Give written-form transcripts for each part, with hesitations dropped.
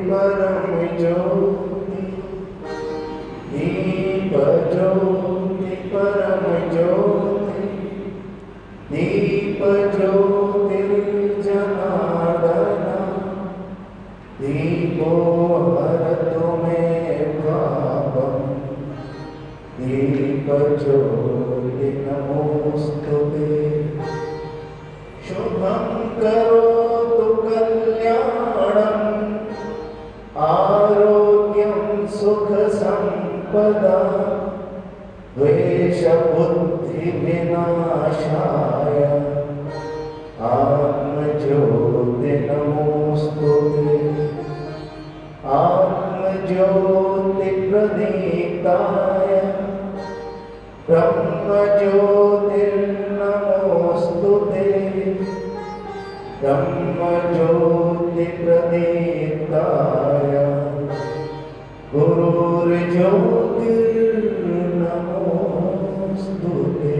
परम ज्योति, दीप ज्योति परम ज्योति, दीप ज्योतिर्जनार्दन, दीपो हरतु मे पापम्, दीप ज्योति नमोस्तुते। शुभं करोतु कल्याणम्, आरोग्यं सुख संपदा, द्वेष बुद्धि विनाशाय, आत्मज्योति नमोस्तुते। आत्मज्योति प्रदीप्ताय, ब्रह्मज्योतिर्नमोस्तुते। ब्रह्मज्योति प्रदीप्ताय, गुरुर्ज्योतिर्नमोस्तुते।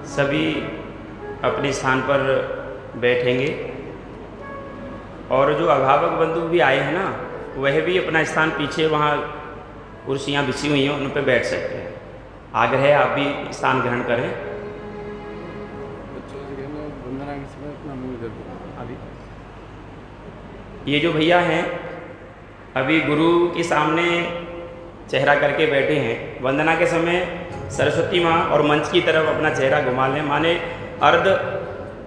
सभी अपने स्थान पर बैठेंगे और जो अभिभावक बंधु भी आए हैं ना, वह भी अपना स्थान पीछे वहाँ कुर्सियाँ बिछी हुई हैं उन पर बैठ सकते हैं। आग्रह है आप भी स्थान ग्रहण करें। अभी ये जो भैया हैं अभी गुरु के सामने चेहरा करके बैठे हैं। वंदना के समय सरस्वती माँ और मंच की तरफ अपना चेहरा घुमा लें, माने अर्ध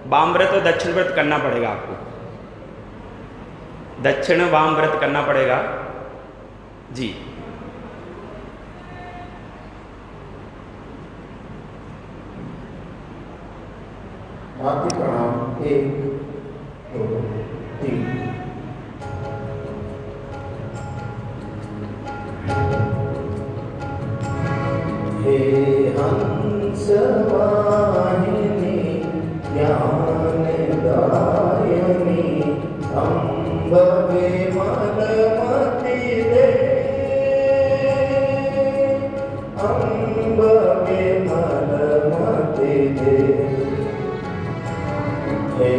वाम व्रत और दक्षिण व्रत करना पड़ेगा आपको। दक्षिण वाम व्रत करना पड़ेगा जी। मातृ प्रणाम। 1 2 3। हे हंस वाहिनी ज्ञानदायिनी, अम्ब विमलमति दे, अम्ब विमलमति दे। हे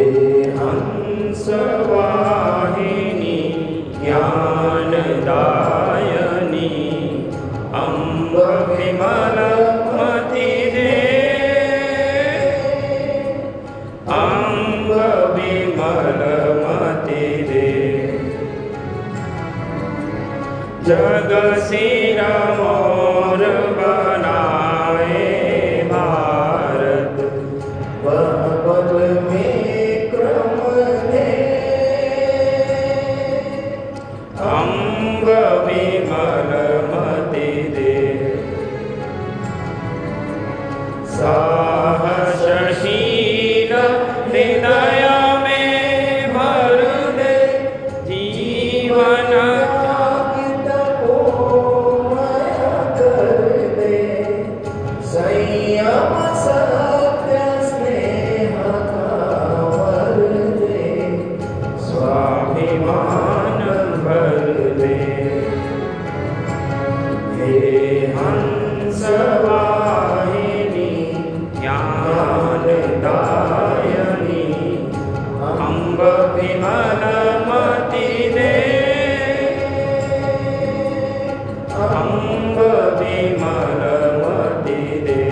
हंस वाहिनी ज्ञानदायिनी, अम्ब विमलमति दे, अम्ब विमलमति दे। जग सिर मोर बनाए भारत, वह पद में क्रम दे, अम्ब विमलमति दे। साहसशील हृदय में भर दे, जीवन त्यागितपोमय कर दे। संयम सत्य स्नेह का वर दे, स्वाभिमान भर दे। हे हंस वाहिनी ज्ञानदायिनी, अम्ब विमलमति दे, अम्ब विमलमति दे।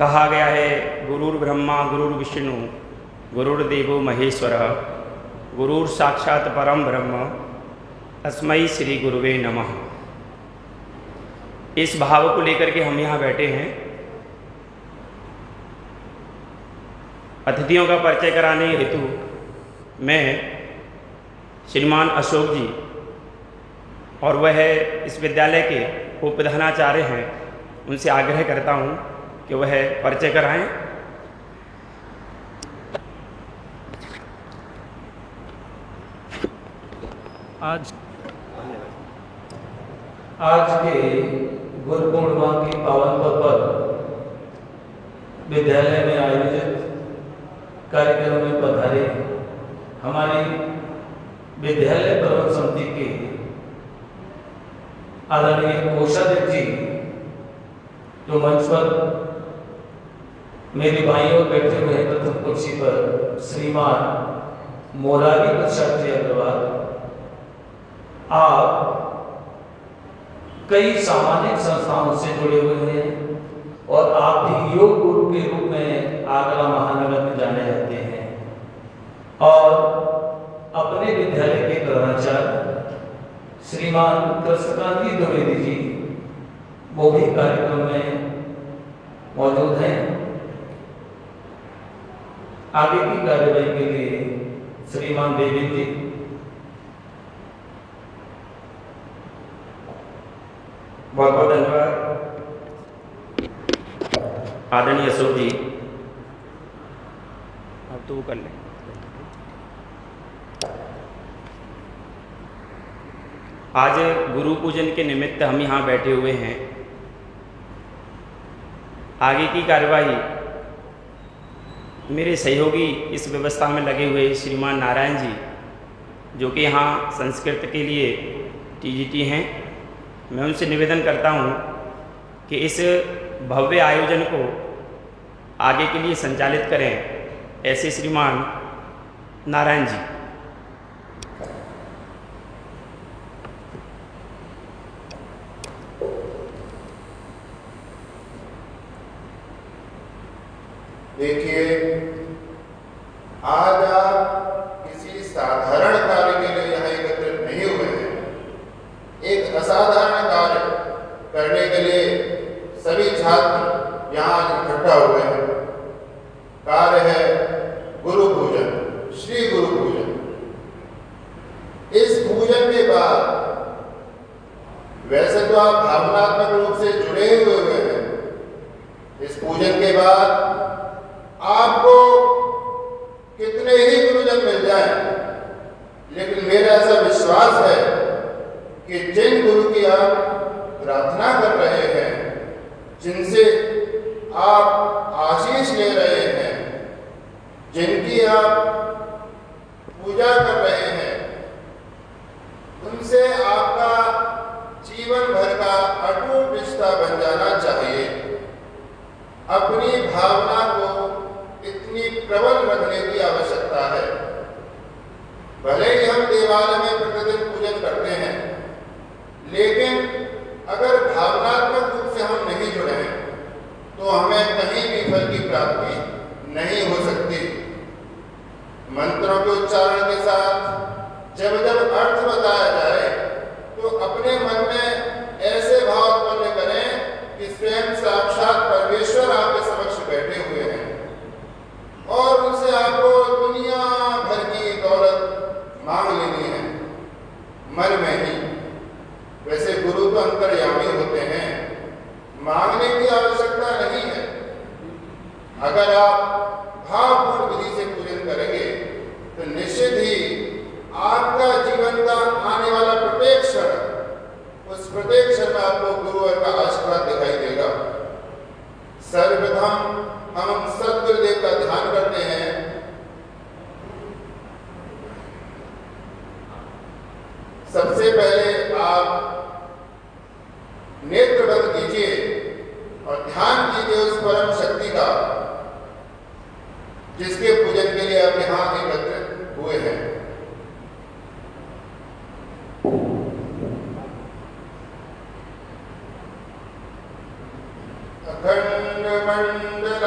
कहा गया है गुरुर्ब्रह्मा गुरुर्विष्णु गुरुर्देवो महेश्वर गुरुर साक्षात परम ब्रह्म तस्मै श्री गुरुवे नमः। इस भाव को लेकर के हम यहाँ बैठे हैं। अतिथियों का परिचय कराने हेतु मैं श्रीमान अशोक जी और वह इस विद्यालय के उप प्रधानाचार्य हैं, उनसे आग्रह करता हूँ कि वह परिचय कराएं। आज के गुरु पूर्णिमा की पावन पर्व पर विद्यालय में आयोजित कार्यक्रम में पधारे हमारी विद्यालय प्रबंधन समिति के आदरणीय कोषाध्यक्ष जी, जो मंच पर मेरे भाई और बैठे हुए हैं प्रथम कुर्सी पर श्रीमान मोरारी प्रसाद जी अग्रवाल, आप कई सामाजिक संस्थाओं से जुड़े हुए हैं और आप भी योग गुरु के रूप में आगरा महानगर में जाने जाते हैं और अपने विद्यालय के प्रधानाचार्य श्रीमान कृष्णकांत जी द्विवेदी जी वो भी कार्यक्रम में मौजूद हैं। आगे की कार्यवाही के लिए श्रीमान देवी जी। बहुत बहुत धन्यवाद आदरणीय अशोक जी। अब तो वो कर लें। आज गुरु पूजन के निमित्त हम यहाँ बैठे हुए हैं। आगे की कार्यवाही मेरे सहयोगी इस व्यवस्था में लगे हुए श्रीमान नारायण जी, जो कि यहाँ संस्कृत के लिए टीजीटी हैं, मैं उनसे निवेदन करता हूँ कि इस भव्य आयोजन को आगे के लिए संचालित करें। ऐसे श्रीमान नारायण जी। देखिए, आज आप किसी साधारण कार्य के लिए यहाँ एकत्रित नहीं हुए हैं। एक असाधारण कार्य करने के लिए सभी छात्र यहाँ इकट्ठा हुए हैं। कार्य है गुरु पूजन, श्री गुरु पूजन। इस पूजन के बाद वैसे तो आप भावनात्मक रूप से जुड़े हुए हैं। इस पूजन के बाद आपको कितने ही गुरुजन मिल जाएं, लेकिन मेरा ऐसा विश्वास है कि जिन गुरु की आप प्रार्थना कर रहे हैं, जिनसे आप आशीष ले रहे हैं, जिनकी आप पूजा कर रहे हैं, उनसे आपका जीवन भर का अटूट रिश्ता बन जाना चाहिए। अपनी भावना को इतनी प्रबल रखने की आवश्यकता है। भले ही हम देवालय में प्रतिदिन पूजन करते हैं, लेकिन अगर भावनात्मक रूप से हम नहीं जुड़े हैं तो हमें कहीं भी फल की प्राप्ति नहीं हो सकती। मंत्रों के उच्चारण के साथ जब जब अर्थ बताया जाए तो अपने मन में ऐसे भाव उत्पन्न करें कि स्वयं साक्षात परमेश्वर आपके समक्ष बैठे हुए हैं और उनसे आपको दुनिया भर की दौलत मांग लेनी है मन में ही। वैसे गुरु तो अंतर्यामी होते हैं, मांगने की आवश्यकता नहीं है। अगर आप भावपूर्ण विधि से पूजन करेंगे तो निश्चित ही आपका जीवन का आने वाला प्रत्येक क्षण, उस प्रत्येक क्षण में आपको गुरुवर का आशीर्वाद दिखाई देगा। सर्वप्रथम हम सद्गुरुदेव का ध्यान करते हैं। सबसे पहले आप नेत्र बंद कीजिए और ध्यान कीजिए उस परम शक्ति का, जिसके पूजन के लिए आप यहाँ एकत्रित हुए हैं। अखंड मंडल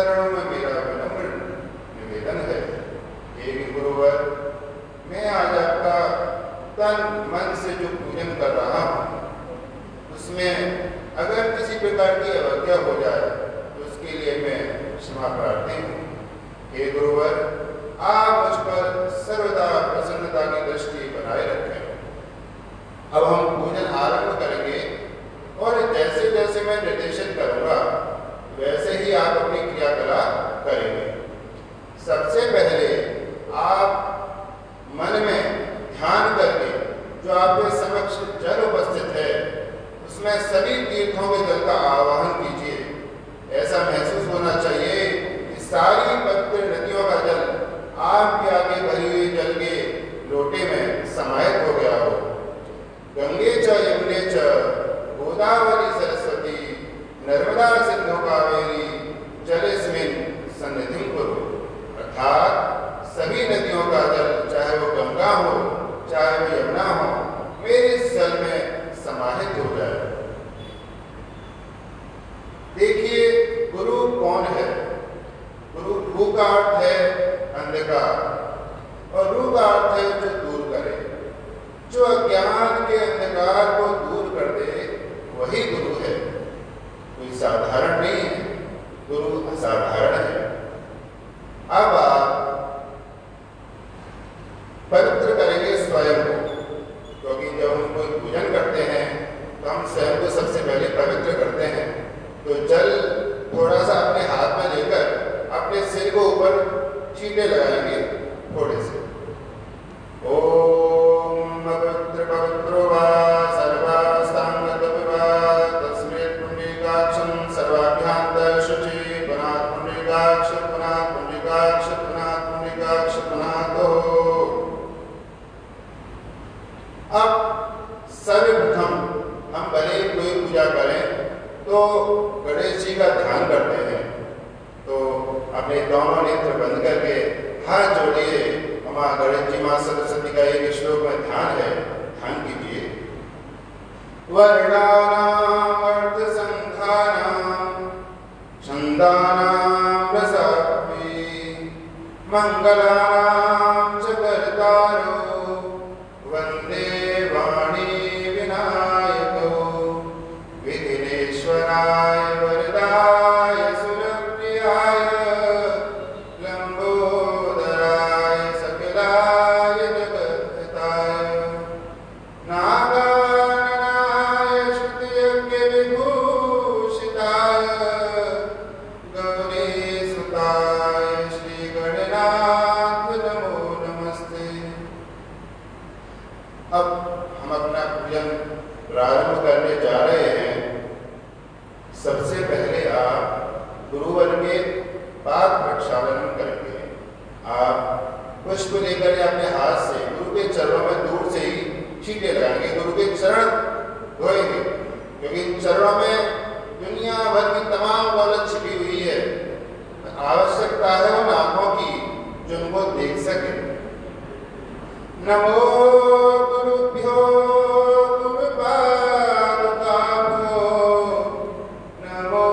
चरणों में मेरा विनम्र निवेदन है। हे गुरुवर, मैं आज आपका तन मन से जो पूजन कर रहा हूँ, उसमें अगर किसी प्रकार की अवज्ञा हो जाए तो उसके लिए मैं क्षमा प्रार्थी हूँ। हे गुरुवर, आप मुझ पर सर्वदा प्रसन्नता की दृष्टि बनाए रखें। अब हम पूजन आरंभ करेंगे और जैसे जैसे मैं निर्देशित करूंगा वैसे ही आप अपनी क्रियाकलाप करेंगे। सबसे पहले आप मन में ध्यान करके जो आपके समक्ष जल उपस्थित है उसमें सभी तीर्थों के जल का आवाहन कीजिए। ऐसा महसूस होना चाहिए कि सारी पवित्र नदियों का जल आपके आगे भरी हुई जल के लोटे में समाहित हो गया हो। गंगे च यमुने च गोदावरी सरस्वती नर्मदा सिंधु कावेरी जलेस्मिन् सन्निधिं कुरु। अर्थात सभी नदियों का जल, चाहे वो गंगा हो चाहे वो यमुना हो, मेरे इस जल में समाहित हो जाए। देखिए, गुरु कौन है? गुरु भू का अर्थ है अंधकार और रू का अर्थ है जो दूर करे। जो अज्ञान के अंधकार को दूर कर दे वही गुरु है। कोई साधारण नहीं है, गुरु असाधारण है। अब आप पवित्र करेंगे स्वयं को, क्योंकि जब हम कोई पूजन करते हैं तो हम स्वयं को सबसे पहले पवित्र करते हैं। तो जल थोड़ा सा अपने हाथ में लेकर अपने सिर को ऊपर छींटे लगाएंगे थोड़े से। ओम पवित्र पवित्रो वा सर्वावस्थांगतपि वा तस्मेत् पुण्डरीकाक्षं सर्वाभ्यान्तर शुचि पुनात् पुण्डरीकाक्ष पुनात् पुण्डरीकाक्ष पुनात् पुण्डरीकाक्ष पुनातो। अब सर्वप्रथम हम भले ही कोई पूजा करें तो गणेश जी का ध्यान करते हैं। तो अपने दोनों नेत्र बंद करके हाथ जोड़िए। माँ गणेश जी, माँ सरस्वती का एक श्लोक में ध्यान है, ध्यान कीजिए। वर्णानाम अर्थ संख्यानाम छंदानाम रसापि मंगलानाम च कर्तारो वंदे वाणी विनायको विघ्नेश्वराय वरदाय सुरप्रियाय लंबोदराय सकलाय जगत्ताय नागाननाय श्रुतियज्ञ विभूषिताय गौरीसुताय श्री गणनाथ नमो नमस्ते। अब हम अपना पूजन प्रारंभ करने जा रहे हैं। सबसे पहले आप गुरुवर के पाद प्रक्षालन करेंगे। आप पुष्प लेकर अपने हाथ से गुरु के चरणों में दूर से ही छींटे लगाएंगे। गुरु के चरण धोएंगे, क्योंकि इन चरणों में दुनिया भर की तमाम दौलत छिपी हुई है। आवश्यकता है उन आंखों की जो उनको देख सके। नमो गुरुभ्यो गुरुपादुकाभ्यो नमो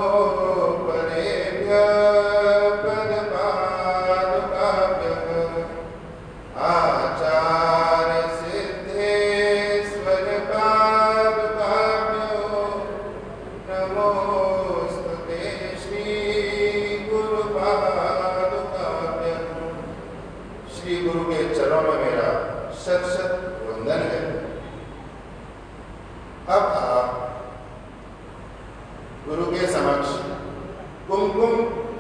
परेभ्यः पदपादुकाभ्यः आचार्य सिद्धेश्वर पादुकाभ्यो नमोस्तुते श्री गुरुपादुकाभ्यः। श्री गुरु के चरणों में मेरा शत शत वंदन है। अब आप गुरु के समक्ष कुमकुम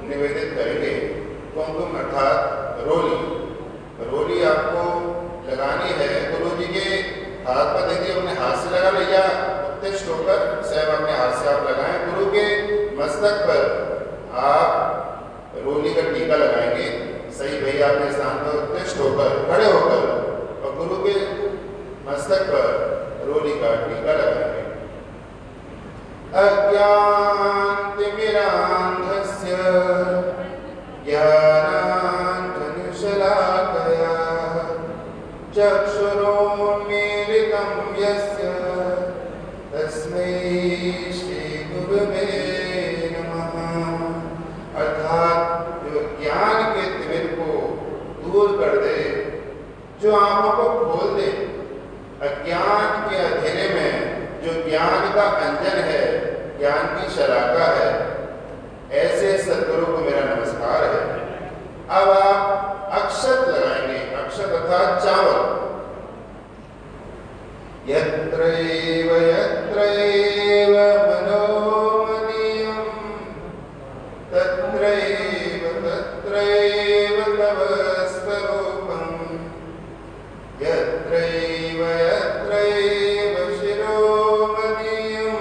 निवेदित करेंगे। कुमकुम अर्थात रोली। रोली आपको लगानी है। गुरु जी के हाथ पर देखिए, अपने हाथ से लगा लिया, उत्तिष्ठ होकर स्वयं अपने हाथ से आप लगाएं। गुरु के मस्तक पर आप रोली का टीका लगाएंगे। सही भैया अपने स्थान पर उत्तिष्ठ होकर, खड़े होकर, और गुरु के मस्तक पर रोली का टीका लगाएंगे। अज्ञानतिमिरान्धस्य ज्ञानाञ्जनशलाकया चक्षुरोन्मीलितं यस्य तस्मै श्रीगुरवे नमः। अर्थात जो आंखों को खोल दे, अज्ञान के अंधेरे में जो ज्ञान का अंजन है, ज्ञान की शलाका है, ऐसे सद्गुरु को मेरा नमस्कार है। अब आप अक्षत लगाएंगे, अक्षत अर्थात चावल। यत्रैव यत्रैव मनोमनीयं तत्रैव तत्रैव तव स्वरूपं यत्रैव यत्रैव शिरोमणीयं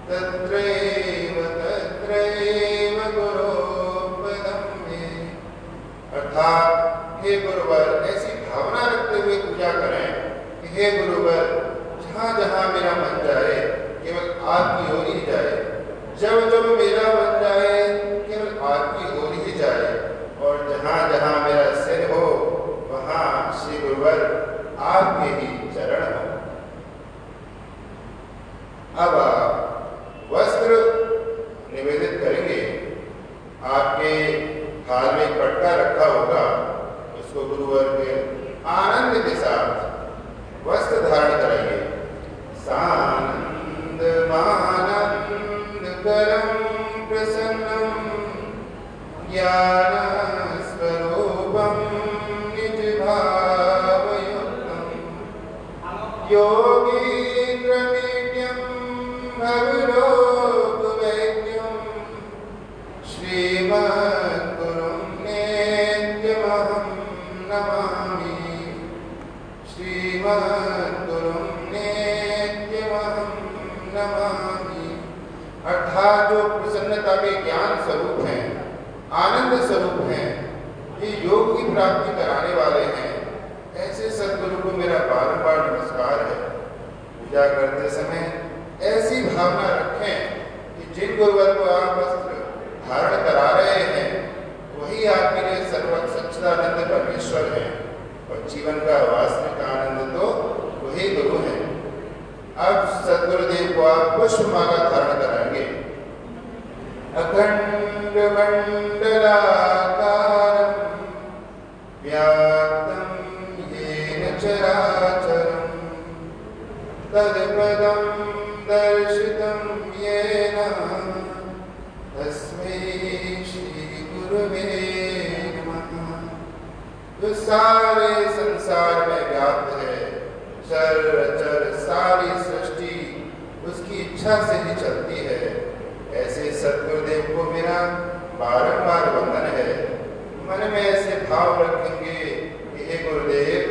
तत्रैव तत्रैव गुरोपदं मे। अर्थात हे गुरुवर, ऐसी भावना रखते हुए पूजा करें कि हे गुरुवर, जहाँ जहाँ मेरा मन जाए केवल आपकी ओर ही जाए, जब जब मेरा मन जाए केवल आपकी ओर ही जाए, और जहाँ जहाँ मेरा सिर हो वहाँ श्री गुरुवर आपके ही चरण हो। अब आप वस्त्र निवेदित करेंगे। आपके थाल में पटका रखा होगा, उसको गुरुवर के आनंद के साथ वस्त्र धारण कराइए। सानंद मानंद करम प्रसन्नम ज्ञान स्वरूपम निज भावयुक्तम योगीन्द्र मीड्यम भवरोग वैद्यम श्रीमद्गुरुं नित्यमहं नमामि श्रीमद्गुरुं नित्यमहं नमामि। अर्थात जो प्रसन्नता के ज्ञान स्वरूप हैं, आनंद स्वरूप हैं, ये योग की प्राप्ति कराने वाले हैं, ऐसे सद्गुरु को मेरा बारंबार नमस्कार है। पूजा करते समय ऐसी भावना रखें कि जिन गुरुवर को आप वस्त्र धारण करा रहे हैं वही आपके लिए सर्वत्र सच्चिदानंद परमेश्वर है, और जीवन का वास्तविक आनंद तो वही गुरु है। अब सद्गुरुदेव को आप पुष्पमाला धारण कराएंगे। अखंड मंडलाकारं व्याप्तं येन चराचरं तत्पदं दर्शितं येन तस्मै श्री गुरुवे नमः। जो सारे संसार में व्याप्त है, चर सारी सृष्टि उसकी इच्छा से ही चलती है, ऐसे सद्गुरुदेव को मेरा बारंबार वंदन है। मन में ऐसे भाव रखेंगे कि हे गुरुदेव,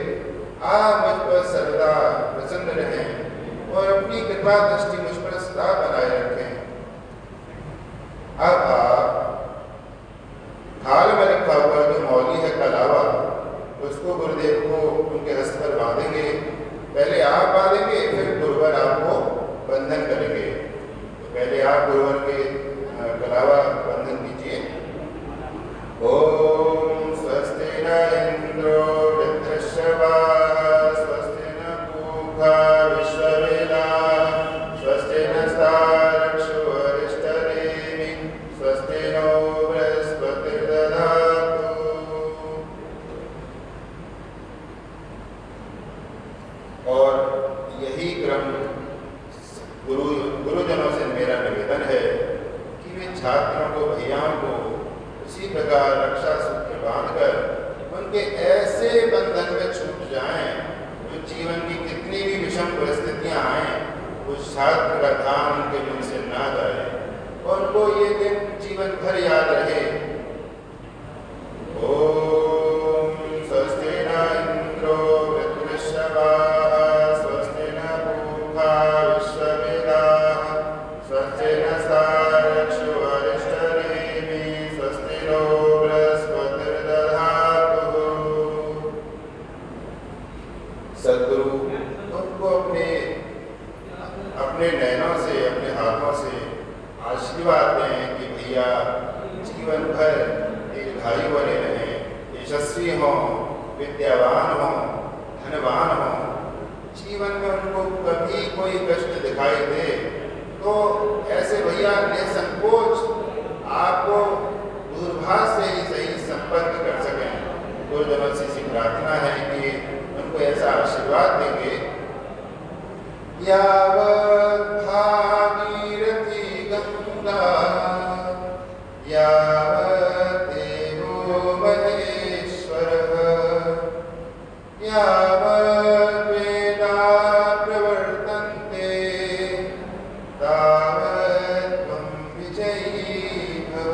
आप मुझ पर सर्वदा प्रसन्न रहें और अपनी कृपा दृष्टि मुझ पर सदा बनाए रखें। अब आप थाल में रखा हुआ जो मौली है कलावा, उसको गुरुदेव को उनके हस्त पर बांधेंगे। पहले आप बांधेंगे, फिर गुरुवर आपको बंधन करेंगे। तो पहले आप गुरुवर के कलावा बंधन कीजिए। ओम स्वस्ति न इंद्रो वृद्धश्रवाः स्वस्ति न पूषा विश्ववेदाः स्वस्ति नस्तार्क्ष्यो अरिष्टनेमिः स्वस्ति नो बृहस्पतिर्दधातु। और यही क्रम गुरुजनों से मेरा निवेदन है कि वे छात्रों को, भैयाओं को उसी प्रकार रक्षा सूत्र बांधकर उनके ऐसे बंधन में छूट जाएं जो जीवन की कितनी भी विषम परिस्थितियां आए, उस छात्र का ध्यान उनके मन से ना जाए और उनको ये दिन जीवन भर याद रहे। ओम स्वस्ति न इंद्रो वृद्धश्रवाः स्वस्ति न पूषा विश्ववेदाः स्वस्ति नस्तार्क्ष्यो अरिष्टनेमिः स्वस्ति नो बृहस्पतिर्दधातु। सद्गुरु उनको अपने नयनों से, अपने हाथों से आशीर्वाद दें कि भैया जीवन भर दीर्घायु बने रहें, यशस्वी हों, विद्यावान हों, धनवान हों। जीवन में उनको कभी कोई कष्ट दिखाई दे तो ऐसे भैया निसंकोच आपको दूरभाष से ही सही संपर्क कर सकें। गुरुजनों से प्रार्थना है कि ऐसा आशीर्वाद देंगे, यावत् भागीरथी गंगा यावत् देवो महेश्वरः यावत् वेदाः प्रवर्तन्ते तावत् त्वं विजयी भव।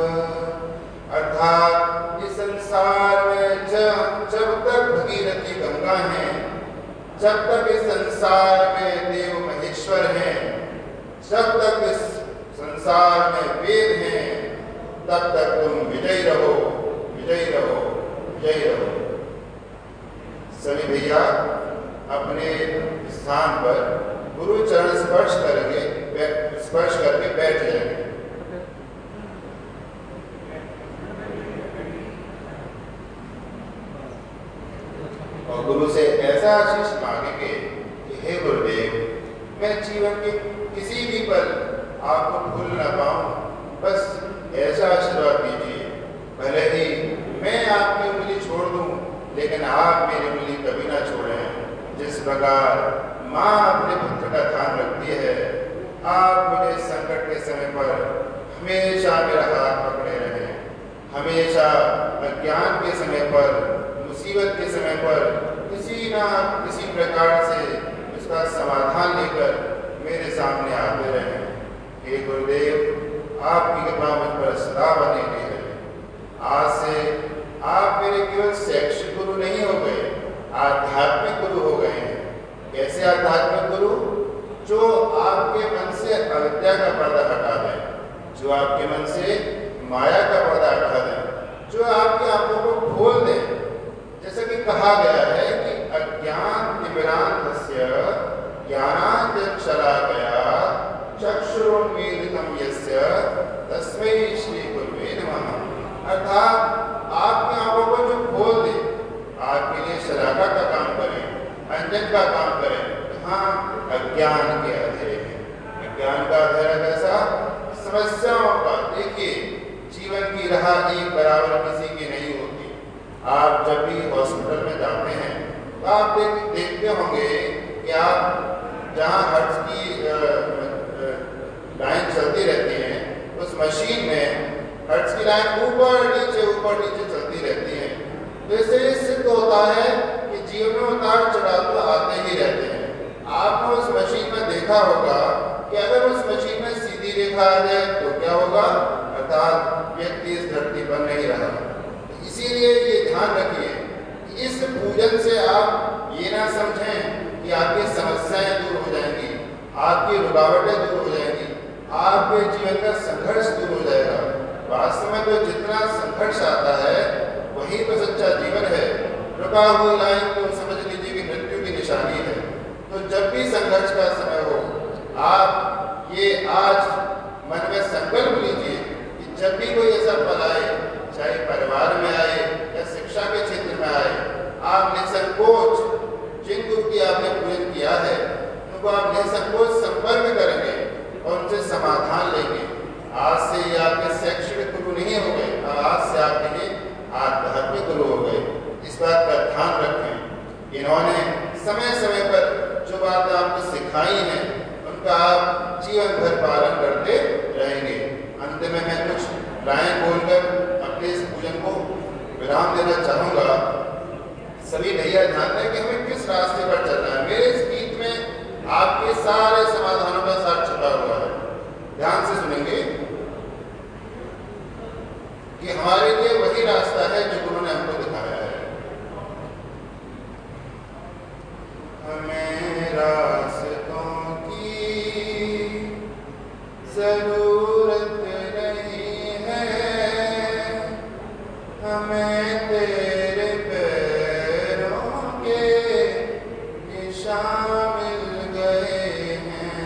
अर्थात इस संसार में जब तक भगीरथी गंगा है, जब तक इस संसार में देव महेश्वर हैं, जब तक इस संसार में वेद हैं, तब तक तुम विजयी रहो, विजयी रहो, विजयी रहो। सभी भैया अपने स्थान पर गुरु चरण स्पर्श करके बैठ जाएंगे। और गुरु से ऐसा आशीष मांगेंगे कि हे गुरुदेव, मैं जीवन के किसी भी पल आपको भूल न पाऊं, बस ऐसा आशीर्वाद दीजिए। भले ही मैं आपकी उंगली छोड़ दूं, लेकिन आप मेरी उंगली कभी ना छोड़ें। जिस प्रकार माँ अपने पुत्र का ध्यान रखती है, आप मुझे संकट के समय पर हमेशा मेरा हाथ पकड़े रहें। हमेशा अज्ञान के समय पर, मुसीबत के समय पर किसी ना किसी प्रकार से उसका समाधान लेकर मेरे सामने आते रहें। हे गुरुदेव, आपकी कृपा मुझ पर सदा बनी रहे। आज से आप मेरे केवल शैक्षिक गुरु नहीं हो गए, आध्यात्मिक गुरु हो गए हैं। कैसे आध्यात्मिक गुरु? जो आपके मन से अविद्या का पर्दा हटा दें, जो आपके मन से माया का पर्दा हटा दें, जो आपकी आंखों को खोल दें। जैसा कि कहा गया है कि अज्ञान तिमिरांधस्य ज्ञानांजनशलाकया चक्षुरुन्मीलितं यस्य तस्मै श्री गुरुवे नमः। अर्थात आपकी आंखों को जो खोल दे, आपके लिए शलाका का काम करें, अंजन का काम करें। हाँ, अज्ञान के अंधेरे में, अज्ञान का अंधेरा कैसा? समस्याओं का। देखिए, जीवन की राह एक बराबर किसी की नहीं होती। आप जब भी हॉस्पिटल में जाते हैं तो आप देखते होंगे कि आप जहाँ हर्ट्ज की लाइन चलती रहती है, उस मशीन में हर्ट्ज की लाइन ऊपर नीचे चलती रहती है। तो इससे सिद्ध होता है कि जीवन में उतार चढ़ाव तो आते ही रहते हैं। आपने उस मशीन में देखा होगा कि अगर उस मशीन में सीधी रेखा आ जाए तो क्या होगा? अर्थात व्यक्ति इस धरती पर नहीं रहा। इसीलिए ये ध्यान रखिए कि इस पूजन से आप ये ना समझें कि आपकी समस्याएं दूर हो जाएंगी, आपकी रुकावटें दूर हो जाएंगी, आपके जीवन का संघर्ष दूर हो जाएगा। वास्तव में तो जितना संघर्ष आता है वही तो सच्चा जीवन है। रुका हुई लाइन तो समझ लीजिए कि मृत्यु की निशानी है। तो जब भी संघर्ष का समय हो, आप ये आज मन में संकल्प लीजिए कि जब भी कोई ऐसा पल आए, चाहे परिवार में आए या शिक्षा के क्षेत्र में आए, आप निसंकोच जिन गुरु की आपने पूजन किया है उनको आप निसंकोच संपर्क करेंगे और उनसे समाधान लेंगे। आज से ये आपके शैक्षणिक गुरु नहीं हो गए, आज से आपके लिए आध्यात्मिक गुरु हो गए। इस बात का ध्यान रखें। इन्होंने समय समय पर जो बातें आपको सिखाई हैं उनका आप जीवन भर पालन करते रहेंगे। अंत में मैं कुछ राय बोलकर अपने इस पूजन को विराम देना चाहूँगा। सभी भैया ध्यान दें कि हमें किस रास्ते पर चलना है। मेरे इस गीत में आपके सारे समाधानों का सार छुपा हुआ है। ध्यान से सुनेंगे कि हमारे लिए वही रास्ता है जो गुरु ने हमको दिखाया है। हमें रास्तों की जरूरत नहीं है, हमें तेरे पैरों के निशान मिल गए हैं।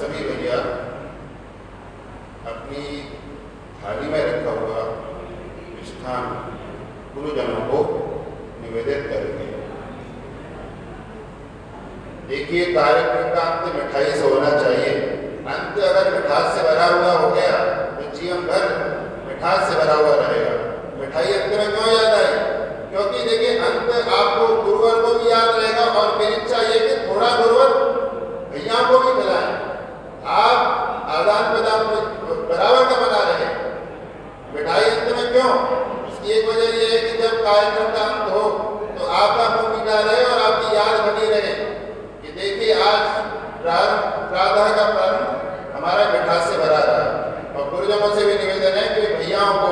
सभी भैया अपनी थाली में रखा हुआ मिष्ठान गुरुजनों को निवेदित करेंगे। देखिए, कार्यक्रम का अंत मिठाई से होना चाहिए। अंत अगर मिठास से भरा हुआ हो गया तो जीवन भर मिठास से भरा हुआ रहेगा। मिठाई अंत में क्यों याद आई? क्योंकि देखिए, अंत आपको गुरुवर को भी याद रहेगा और मेरी इच्छा ये कि थोड़ा गुरुवर भैया को भी खिलाएं। आप आदान प्रदान बराबर का बना रहे। मिठाई अंत में क्यों? इसकी एक वजह यह है कि जब कार्यक्रम का अंत हो तो आपका मुंह मीठा रहे और आपकी याद बनी रहे कि देखिए, आज प्रातः का प्रारंभ हमारा मिठास से भरा रहा। और गुरुजनों से भी निवेदन है कि भैयाओं को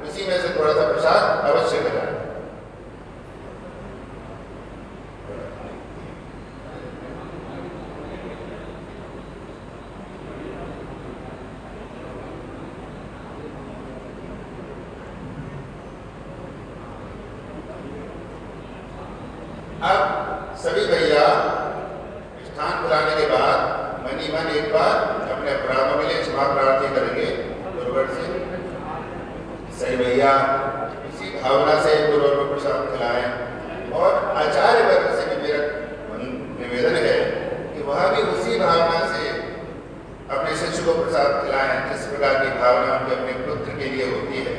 उसी में से थोड़ा सा प्रसाद अवश्य कराएं। अब सभी भैया मिष्ठान खिलाने के बाद मनी मन एक बार अपने अपराधों के लिए क्षमा प्रार्थना करेंगे गुरुवर से। सही भैया इसी भावना से गुरुवर को प्रसाद खिलाएं और आचार्य वर्ग से भी मेरा निवेदन है कि वह भी उसी भावना से अपने शिष्य को प्रसाद खिलाएं जिस प्रकार की भावना उनके अपने पुत्र के लिए होती है।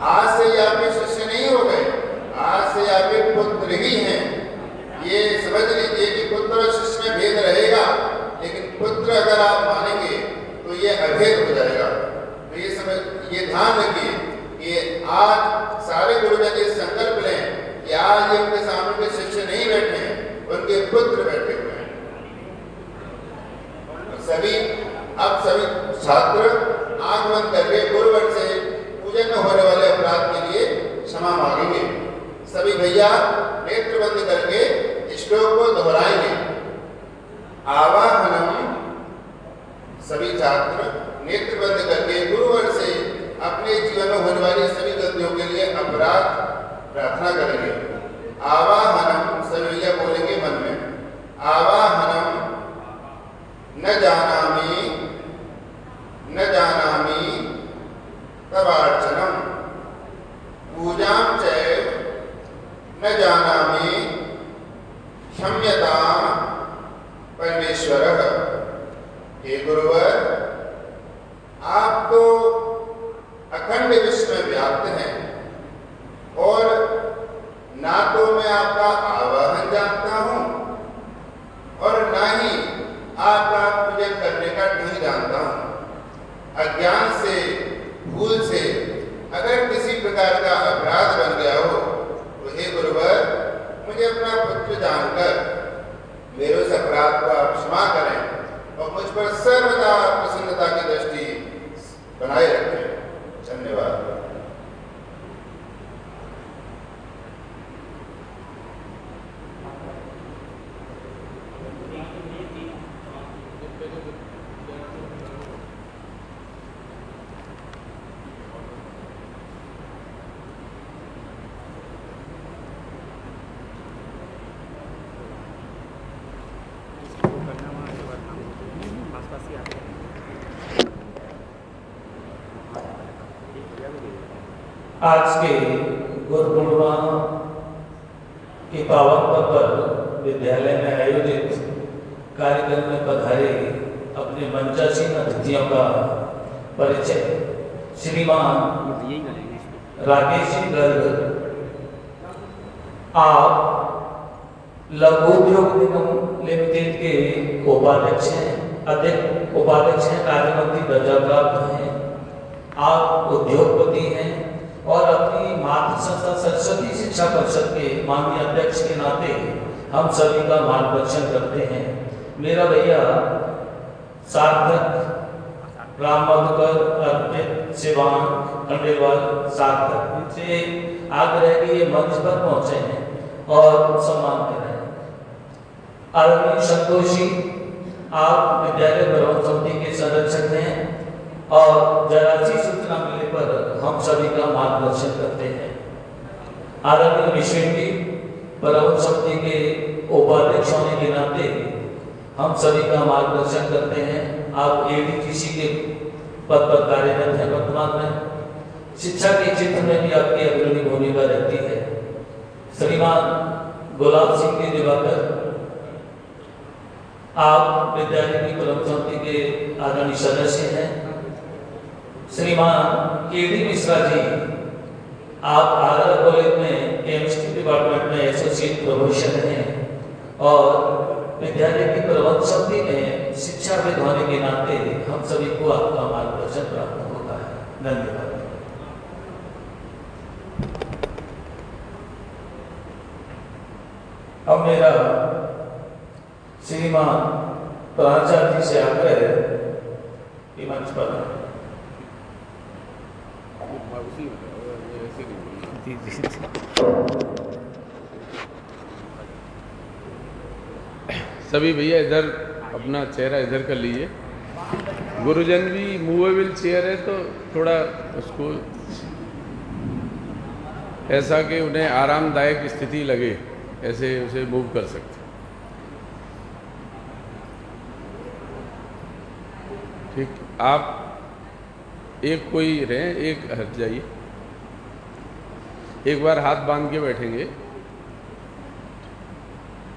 आज से ये आपके शिष्य नहीं हो गए, आज से आपके पुत्र ही हैं। ये समझ लीजिए कि पुत्र और शिष्य में भेद रहेगा, लेकिन पुत्र अगर आप मानेंगे तो ये अभेद हो जाएगा। तो ये ध्यान रखिए कि आज सारे गुरुजन ये संकल्प लें कि आज ये उनके सामने के शिष्य नहीं बैठे हैं, उनके पुत्र बैठे हुए हैं। सभी छात्र आंख बंद करके गुरुवर से पूजन में होने वाले अपराध के लिए क्षमा मांगेंगे। सभी भैया नेत्र बंद करके श्लोक को दोहराएंगे। आवाहनम। सभी छात्र नेत्र बंद करके गुरुवर से अपने जीवन में होने वाली सभी गलतियों के लिए अपराध प्रार्थना करेंगे। आवाहनम। सभी भैया बोलेंगे मन में आवाहनम। न जानामि तवार्चनम पूजाम चैव न जानामि क्षम्यता परमेश्वर। हे गुरुवर, आप तो अखंड विश्व में व्याप्त हैं और ना तो मैं आपका आवाहन जानता हूं और ना ही आपका पूजन करने का ढंग जानता हूं। अज्ञान से, भूल से अगर किसी प्रकार का अपराध बन गया हो तो हे गुरुवर, मुझे अपना पुत्र जानकर मेरे उस अपराध को आप क्षमा करें और मुझ पर सर्वदा प्रसन्नता की दृष्टि बनाए रखें। धन्यवाद। आज के गुरु पूर्णिमा के पावन पर्व पर विद्यालय में आयोजित कार्यक्रम में पधारे अपने मंचासीन अतिथियों का परिचय श्रीमान राकेश जी गर्ग। आप लघु उद्योग निगम लिमिटेड के उपाध्यक्ष हैं, उपाध्यक्ष हैं, कार्यमंत्री दर्जा प्राप्त हैं। आप उद्योगपति हैं और अपनी मातृ संस्था सरस्वती शिक्षा परिषद के माननीय अध्यक्ष के नाते हम सभी का मार्गदर्शन करते हैं। मेरा भैया सार्थक राम मधुकर, अर्पित, शिवान खंडेलवाल, सार्थक, इनसे आग्रह कि ये मंच पर पहुंचे हैं और सम्मान करें। आदरणीय संतोषी, आप विद्यालय प्रबंधन समिति के संरक्षक हैं और जरा सी सूचना मिलने पर हम सभी का मार्गदर्शन करते हैं। आदरणीय विश्वेश जी, प्रबंधन समिति के उपाध्यक्ष होने के नाते हम सभी का मार्गदर्शन करते हैं। आप एडीजीसी के पद पर कार्यरत हैं वर्तमान में। शिक्षा के क्षेत्र में भी आपकी अग्रणी भूमिका रहती है। श्रीमान गुलाब सिंह के दिवाकर, आप विद्यालय की प्रबंध समिति के आदरणीय सदस्य हैं। श्रीमान केडी मिश्रा जी, आप आगरा कॉलेज में केमिस्ट्री डिपार्टमेंट में एसोसिएट प्रोफेसर हैं और विद्यालय की प्रबंध समिति में शिक्षाविद होने के नाते हम सभी को आपका मार्गदर्शन प्राप्त होता है। धन्यवाद। अब मेरा श्रीमान प्राचार्य जी से आग्रह है कि मंच पर सभी भैया इधर अपना चेहरा इधर कर लीजिए। गुरुजन भी मूवेबल चेयर है तो थोड़ा उसको ऐसा कि उन्हें आरामदायक स्थिति लगे, ऐसे उसे मूव कर सकते। ठीक, आप एक कोई रहें, एक हट जाइए। एक बार हाथ बांध के बैठेंगे।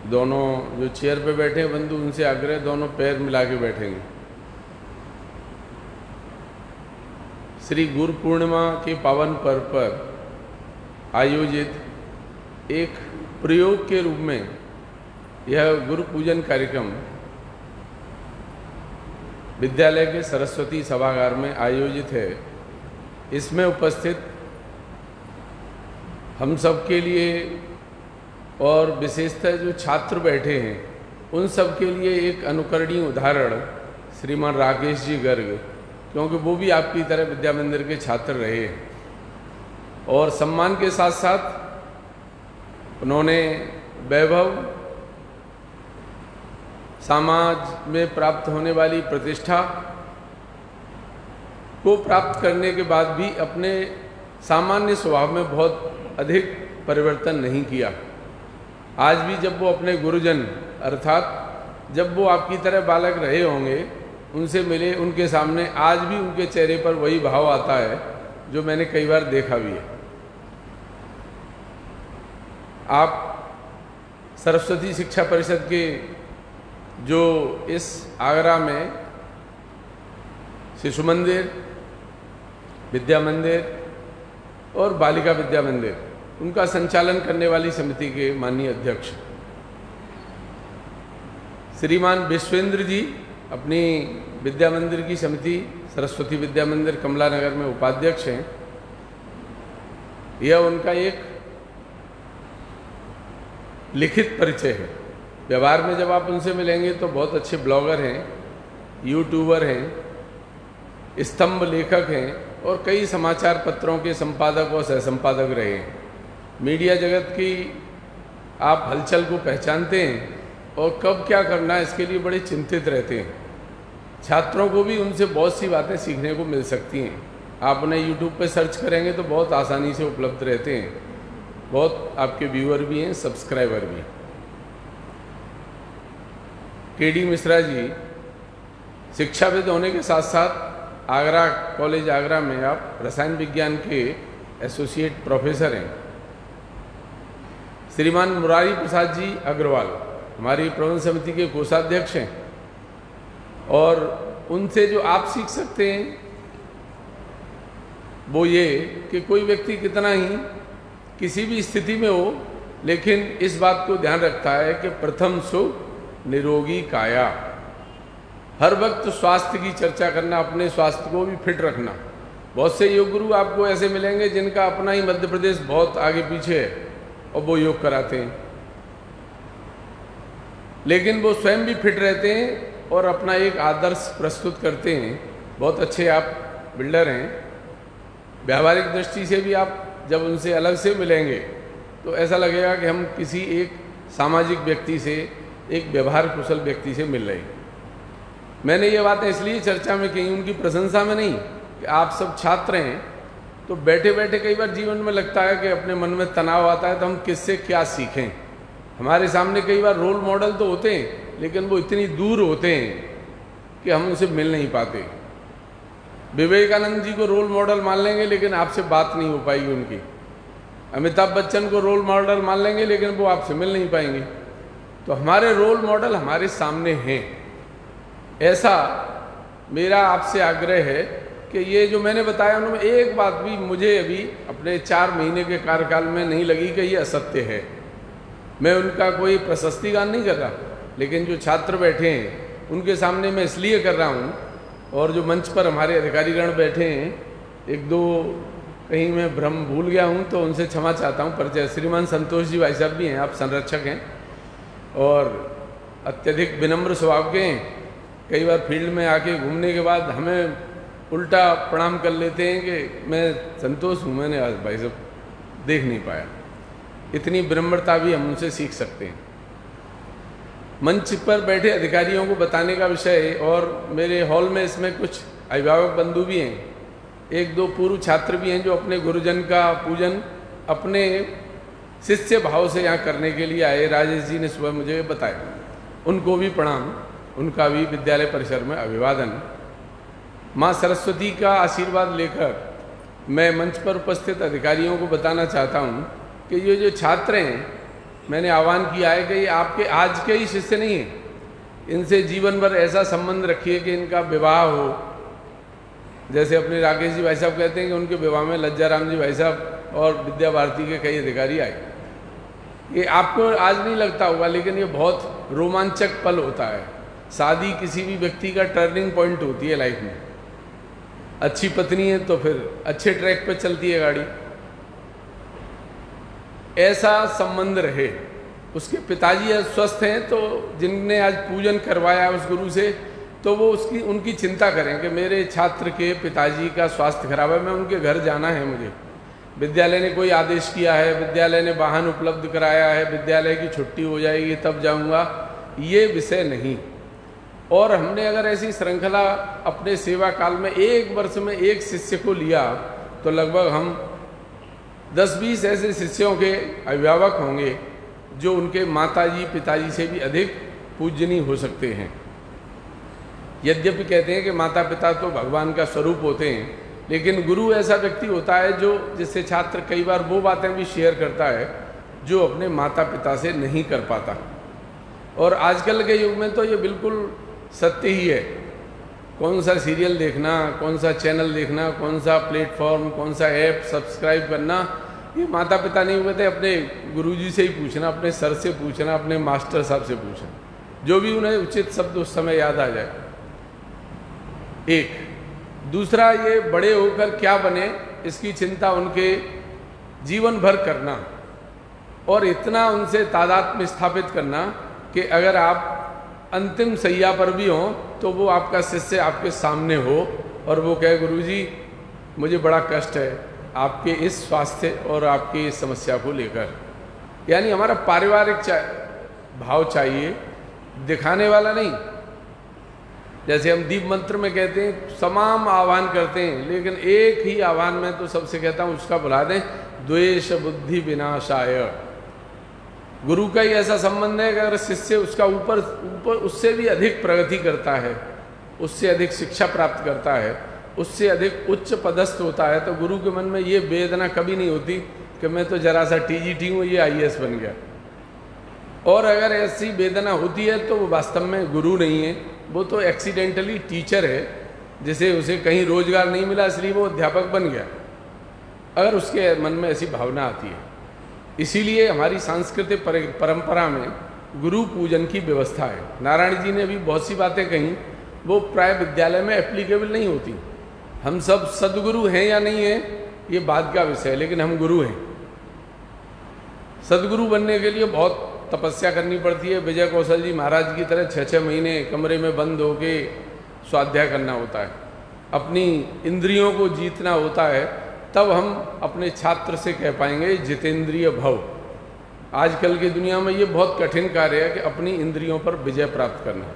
दोनों जो चेयर पे बैठे हैं बंधु, उनसे आग्रह दोनों पैर मिला के बैठेंगे। श्री गुरु पूर्णिमा के पावन पर्व पर आयोजित एक प्रयोग के रूप में यह गुरु पूजन कार्यक्रम विद्यालय के सरस्वती सभागार में आयोजित है। इसमें उपस्थित हम सब के लिए और विशेषतः जो छात्र बैठे हैं उन सब के लिए एक अनुकरणीय उदाहरण श्रीमान राकेश जी गर्ग, क्योंकि वो भी आपकी तरह विद्या मंदिर के छात्र रहे हैं और सम्मान के साथ साथ उन्होंने वैभव, समाज में प्राप्त होने वाली प्रतिष्ठा को प्राप्त करने के बाद भी अपने सामान्य स्वभाव में बहुत अधिक परिवर्तन नहीं किया। आज भी जब वो अपने गुरुजन अर्थात जब वो आपकी तरह बालक रहे होंगे, उनसे मिले, उनके सामने आज भी उनके चेहरे पर वही भाव आता है जो मैंने कई बार देखा भी है। आप सरस्वती शिक्षा परिषद के जो इस आगरा में शिशु मंदिर, विद्या मंदिर और बालिका विद्या मंदिर, उनका संचालन करने वाली समिति के माननीय अध्यक्ष श्रीमान विश्वेंद्र जी अपनी विद्या मंदिर की समिति सरस्वती विद्या मंदिर कमला नगर में उपाध्यक्ष हैं। यह उनका एक लिखित परिचय है। व्यवहार में जब आप उनसे मिलेंगे तो बहुत अच्छे ब्लॉगर हैं, यूट्यूबर हैं, स्तंभ लेखक हैं और कई समाचार पत्रों के संपादक और सह संपादक रहे हैं। मीडिया जगत की आप हलचल को पहचानते हैं और कब क्या करना है इसके लिए बड़े चिंतित रहते हैं। छात्रों को भी उनसे बहुत सी बातें सीखने को मिल सकती हैं। आप उन्हें यूट्यूब पे सर्च करेंगे तो बहुत आसानी से उपलब्ध रहते हैं। बहुत आपके व्यूअर भी हैं, सब्सक्राइबर भी। केडी मिश्रा जी शिक्षाविद होने के साथ साथ आगरा कॉलेज आगरा में आप रसायन विज्ञान के एसोसिएट प्रोफेसर हैं। श्रीमान मुरारी प्रसाद जी अग्रवाल हमारी प्रबंध समिति के कोषाध्यक्ष हैं और उनसे जो आप सीख सकते हैं वो ये कि कोई व्यक्ति कितना ही किसी भी स्थिति में हो, लेकिन इस बात को ध्यान रखता है कि प्रथम सुख निरोगी काया। हर वक्त स्वास्थ्य की चर्चा करना, अपने स्वास्थ्य को भी फिट रखना। बहुत से योग गुरु आपको ऐसे मिलेंगे जिनका अपना ही मध्य प्रदेश बहुत आगे पीछे है और वो योग कराते हैं, लेकिन वो स्वयं भी फिट रहते हैं और अपना एक आदर्श प्रस्तुत करते हैं। बहुत अच्छे आप बिल्डर हैं। व्यावहारिक दृष्टि से भी आप जब उनसे अलग से मिलेंगे तो ऐसा लगेगा कि हम किसी एक सामाजिक व्यक्ति से, एक व्यवहार कुशल व्यक्ति से मिल रहे हैं। मैंने ये बातें इसलिए चर्चा में कही, उनकी प्रशंसा में नहीं, कि आप सब छात्र हैं तो बैठे बैठे कई बार जीवन में लगता है कि अपने मन में तनाव आता है तो हम किससे क्या सीखें। हमारे सामने कई बार रोल मॉडल तो होते हैं लेकिन वो इतनी दूर होते हैं कि हम उनसे मिल नहीं पाते। विवेकानंद जी को रोल मॉडल मान लेंगे लेकिन आपसे बात नहीं हो पाएगी उनकी। अमिताभ बच्चन को रोल मॉडल मान लेंगे लेकिन वो आपसे मिल नहीं पाएंगे। तो हमारे रोल मॉडल हमारे सामने हैं। ऐसा मेरा आपसे आग्रह है कि ये जो मैंने बताया उनमें एक बात भी मुझे अभी अपने 4 महीने के कार्यकाल में नहीं लगी कि ये असत्य है। मैं उनका कोई प्रशस्ति गान नहीं कर रहा, लेकिन जो छात्र बैठे हैं उनके सामने मैं इसलिए कर रहा हूँ, और जो मंच पर हमारे अधिकारीगण बैठे हैं, 1-2 कहीं मैं भ्रम भूल गया हूँ तो उनसे क्षमा चाहता हूँ। परिचय श्रीमान संतोष जी भाई साहब भी हैं, आप संरक्षक हैं और अत्यधिक विनम्र स्वभाव के हैं। कई बार फील्ड में आके घूमने के बाद हमें उल्टा प्रणाम कर लेते हैं कि मैं संतोष हूँ, मैंने आज भाई साहब देख नहीं पाया। इतनी विनम्रता भी हम उनसे सीख सकते हैं। मंच पर बैठे अधिकारियों को बताने का विषय है, और मेरे हॉल में इसमें कुछ अभिभावक बंधु भी हैं, 1-2 पूर्व छात्र भी हैं जो अपने गुरुजन का पूजन अपने शिष्य भाव से यहाँ करने के लिए आए। राजेश जी ने सुबह मुझे बताया, उनको भी प्रणाम, उनका भी विद्यालय परिसर में अभिवादन। माँ सरस्वती का आशीर्वाद लेकर मैं मंच पर उपस्थित अधिकारियों को बताना चाहता हूँ कि ये जो छात्र हैं, मैंने आह्वान किया है कि ये आपके आज के ही शिष्य नहीं हैं, इनसे जीवन भर ऐसा संबंध रखिए कि इनका विवाह हो। जैसे अपने राकेश जी भाई साहब कहते हैं कि उनके विवाह में लज्जाराम जी भाई साहब और विद्या भारती के कई अधिकारी आए। ये आपको आज नहीं लगता होगा, लेकिन ये बहुत रोमांचक पल होता है। शादी किसी भी व्यक्ति का टर्निंग पॉइंट होती है लाइफ में। अच्छी पत्नी है तो फिर अच्छे ट्रैक पर चलती है गाड़ी। ऐसा संबंध रहे। उसके पिताजी आज स्वस्थ हैं तो जिनने आज पूजन करवाया उस गुरु से, तो वो उनकी चिंता करें कि मेरे छात्र के पिताजी का स्वास्थ्य खराब है, मैं उनके घर जाना है, मुझे विद्यालय ने कोई आदेश किया है, विद्यालय ने वाहन उपलब्ध कराया है, विद्यालय की छुट्टी हो जाएगी तब जाऊंगा, ये विषय नहीं। और हमने अगर ऐसी श्रृंखला अपने सेवा काल में 1 वर्ष में 1 शिष्य को लिया तो लगभग हम 10-20 ऐसे शिष्यों के अभिभावक होंगे जो उनके माताजी पिताजी से भी अधिक पूजनीय हो सकते हैं। यद्यपि कहते हैं कि माता पिता तो भगवान का स्वरूप होते हैं, लेकिन गुरु ऐसा व्यक्ति होता है जो जिससे छात्र कई बार वो बातें भी शेयर करता है जो अपने माता पिता से नहीं कर पाता। और आजकल के युग में तो ये बिल्कुल सत्य ही है। कौन सा सीरियल देखना, कौन सा चैनल देखना, कौन सा प्लेटफॉर्म, कौन सा ऐप सब्सक्राइब करना, ये माता पिता नहीं हुए थे, अपने गुरुजी से ही पूछना, अपने सर से पूछना, अपने मास्टर साहब से पूछना, जो भी उन्हें उचित शब्द उस समय याद आ जाए। एक दूसरा, ये बड़े होकर क्या बने इसकी चिंता उनके जीवन भर करना, और इतना उनसे तादात्म्य स्थापित करना कि अगर आप अंतिम सैया पर भी हों तो वो आपका शिष्य आपके सामने हो और वो कहे गुरुजी मुझे बड़ा कष्ट है आपके इस स्वास्थ्य और आपकी इस समस्या को लेकर। यानी हमारा पारिवारिक भाव चाहिए, दिखाने वाला नहीं। जैसे हम दीप मंत्र में कहते हैं तमाम आह्वान करते हैं, लेकिन एक ही आह्वान में तो सबसे कहता हूँ उसका बुला दें, द्वेष बुद्धि विनाशाय। गुरु का ही ऐसा संबंध है कि अगर शिष्य उसका ऊपर उससे भी अधिक प्रगति करता है, उससे अधिक शिक्षा प्राप्त करता है, उससे अधिक उच्च पदस्थ होता है, तो गुरु के मन में ये वेदना कभी नहीं होती कि मैं तो जरा सा TGT हूँ, ये IAS बन गया। और अगर ऐसी वेदना होती है तो वो वास्तव में गुरु नहीं है, वो तो एक्सीडेंटली टीचर है, जिसे उसे कहीं रोजगार नहीं मिला इसलिए वो अध्यापक बन गया, अगर उसके मन में ऐसी भावना आती है। इसीलिए हमारी सांस्कृतिक परंपरा में गुरु पूजन की व्यवस्था है। नारायण जी ने भी बहुत सी बातें कही, वो प्राय विद्यालय में एप्लीकेबल नहीं होती। हम सब सदगुरु हैं या नहीं हैं ये बात का विषय है, लेकिन हम गुरु हैं। सदगुरु बनने के लिए बहुत तपस्या करनी पड़ती है। विजय कौशल जी महाराज की तरह 6-6 महीने कमरे में बंद होके स्वाध्याय करना होता है, अपनी इंद्रियों को जीतना होता है, तब हम अपने छात्र से कह पाएंगे जितेंद्रिय भव। आजकल की दुनिया में ये बहुत कठिन कार्य है कि अपनी इंद्रियों पर विजय प्राप्त करना।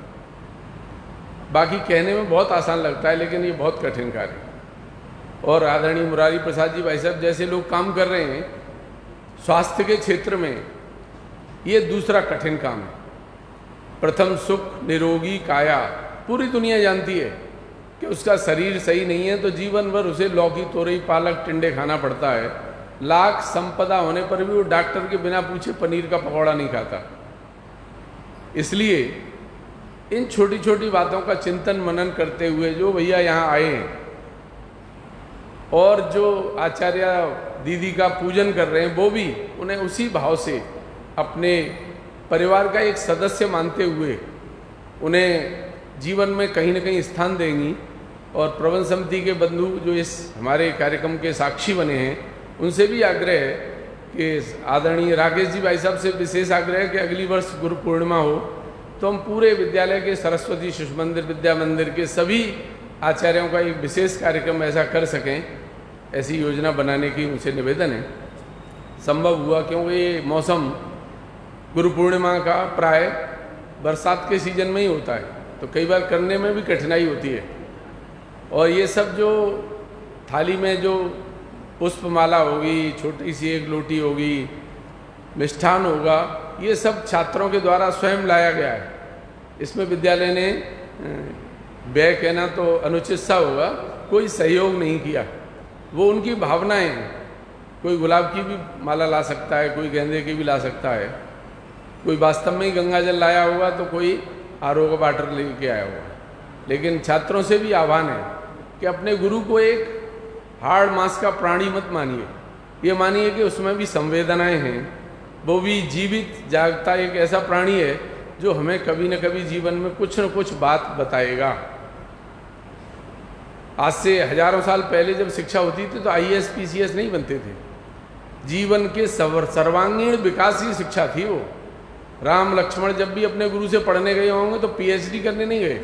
बाकी कहने में बहुत आसान लगता है, लेकिन ये बहुत कठिन कार्य है। और आदरणीय मुरारी प्रसाद जी भाई साहब जैसे लोग काम कर रहे हैं स्वास्थ्य के क्षेत्र में, ये दूसरा कठिन काम है। प्रथम सुख निरोगी काया, पूरी दुनिया जानती है कि उसका शरीर सही नहीं है तो जीवन भर उसे लौकी तोरई पालक टिंडे खाना पड़ता है। लाख संपदा होने पर भी वो डॉक्टर के बिना पूछे पनीर का पकौड़ा नहीं खाता। इसलिए इन छोटी छोटी बातों का चिंतन मनन करते हुए जो भैया यहाँ आए हैं और जो आचार्य दीदी का पूजन कर रहे हैं, वो भी उन्हें उसी भाव से अपने परिवार का एक सदस्य मानते हुए उन्हें जीवन में कहीं न कहीं स्थान देंगी। और प्रबंध समिति के बंधु जो इस हमारे कार्यक्रम के साक्षी बने हैं, उनसे भी आग्रह है कि आदरणीय राकेश जी भाई साहब से विशेष आग्रह है कि अगली वर्ष गुरु पूर्णिमा हो तो हम पूरे विद्यालय के सरस्वती शिशु मंदिर विद्या मंदिर के सभी आचार्यों का एक विशेष कार्यक्रम ऐसा कर सकें, ऐसी योजना बनाने की उनसे निवेदन है। संभव हुआ क्योंकि ये मौसम गुरु पूर्णिमा का प्राय बरसात के सीजन में ही होता है, तो कई बार करने में भी कठिनाई होती है। और ये सब जो थाली में जो पुष्पमाला होगी, छोटी सी एक लोटी होगी, मिष्ठान होगा, ये सब छात्रों के द्वारा स्वयं लाया गया है। इसमें विद्यालय ने व्यय कहना तो अनुचित सा होगा, कोई सहयोग नहीं किया। वो उनकी भावनाएं हैं। कोई गुलाब की भी माला ला सकता है, कोई गेंदे की भी ला सकता है, कोई वास्तव में ही गंगा जल लाया होगा तो कोई आरओ का वाटर लेके आया होगा। लेकिन छात्रों से भी आह्वान है कि अपने गुरु को एक हाड़ मांस का प्राणी मत मानिए, ये मानिए कि उसमें भी संवेदनाएं हैं, वो भी जीवित जागता एक ऐसा प्राणी है जो हमें कभी न कभी जीवन में कुछ न कुछ बात बताएगा। आज से हजारों साल पहले जब शिक्षा होती थी तो आईएएस पीसीएस नहीं बनते थे। जीवन के सर्वांगीण विकास की शिक्षा थी वो। राम लक्ष्मण जब भी अपने गुरु से पढ़ने गए होंगे तो पीएचडी करने नहीं गए।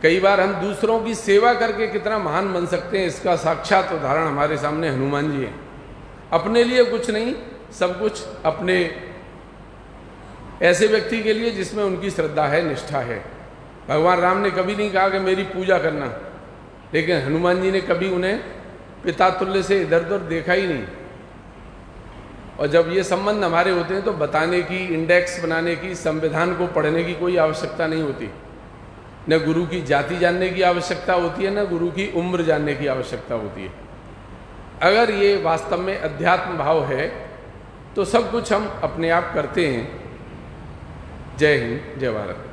कई बार हम दूसरों की सेवा करके कितना महान बन सकते हैं, इसका साक्षात उदाहरण हमारे सामने हनुमान जी हैं। अपने लिए कुछ नहीं, सब कुछ अपने ऐसे व्यक्ति के लिए जिसमें उनकी श्रद्धा है, निष्ठा है। भगवान राम ने कभी नहीं कहा कि मेरी पूजा करना, लेकिन हनुमान जी ने कभी उन्हें पिता तुल्य से इधर उधर देखा ही नहीं। और जब ये संबंध हमारे होते हैं तो बताने की, इंडेक्स बनाने की, संविधान को पढ़ने की कोई आवश्यकता नहीं होती। न गुरु की जाति जानने की आवश्यकता होती है, न गुरु की उम्र जानने की आवश्यकता होती है। अगर ये वास्तव में अध्यात्म भाव है तो सब कुछ हम अपने आप करते हैं। जय हिंद, जय भारत।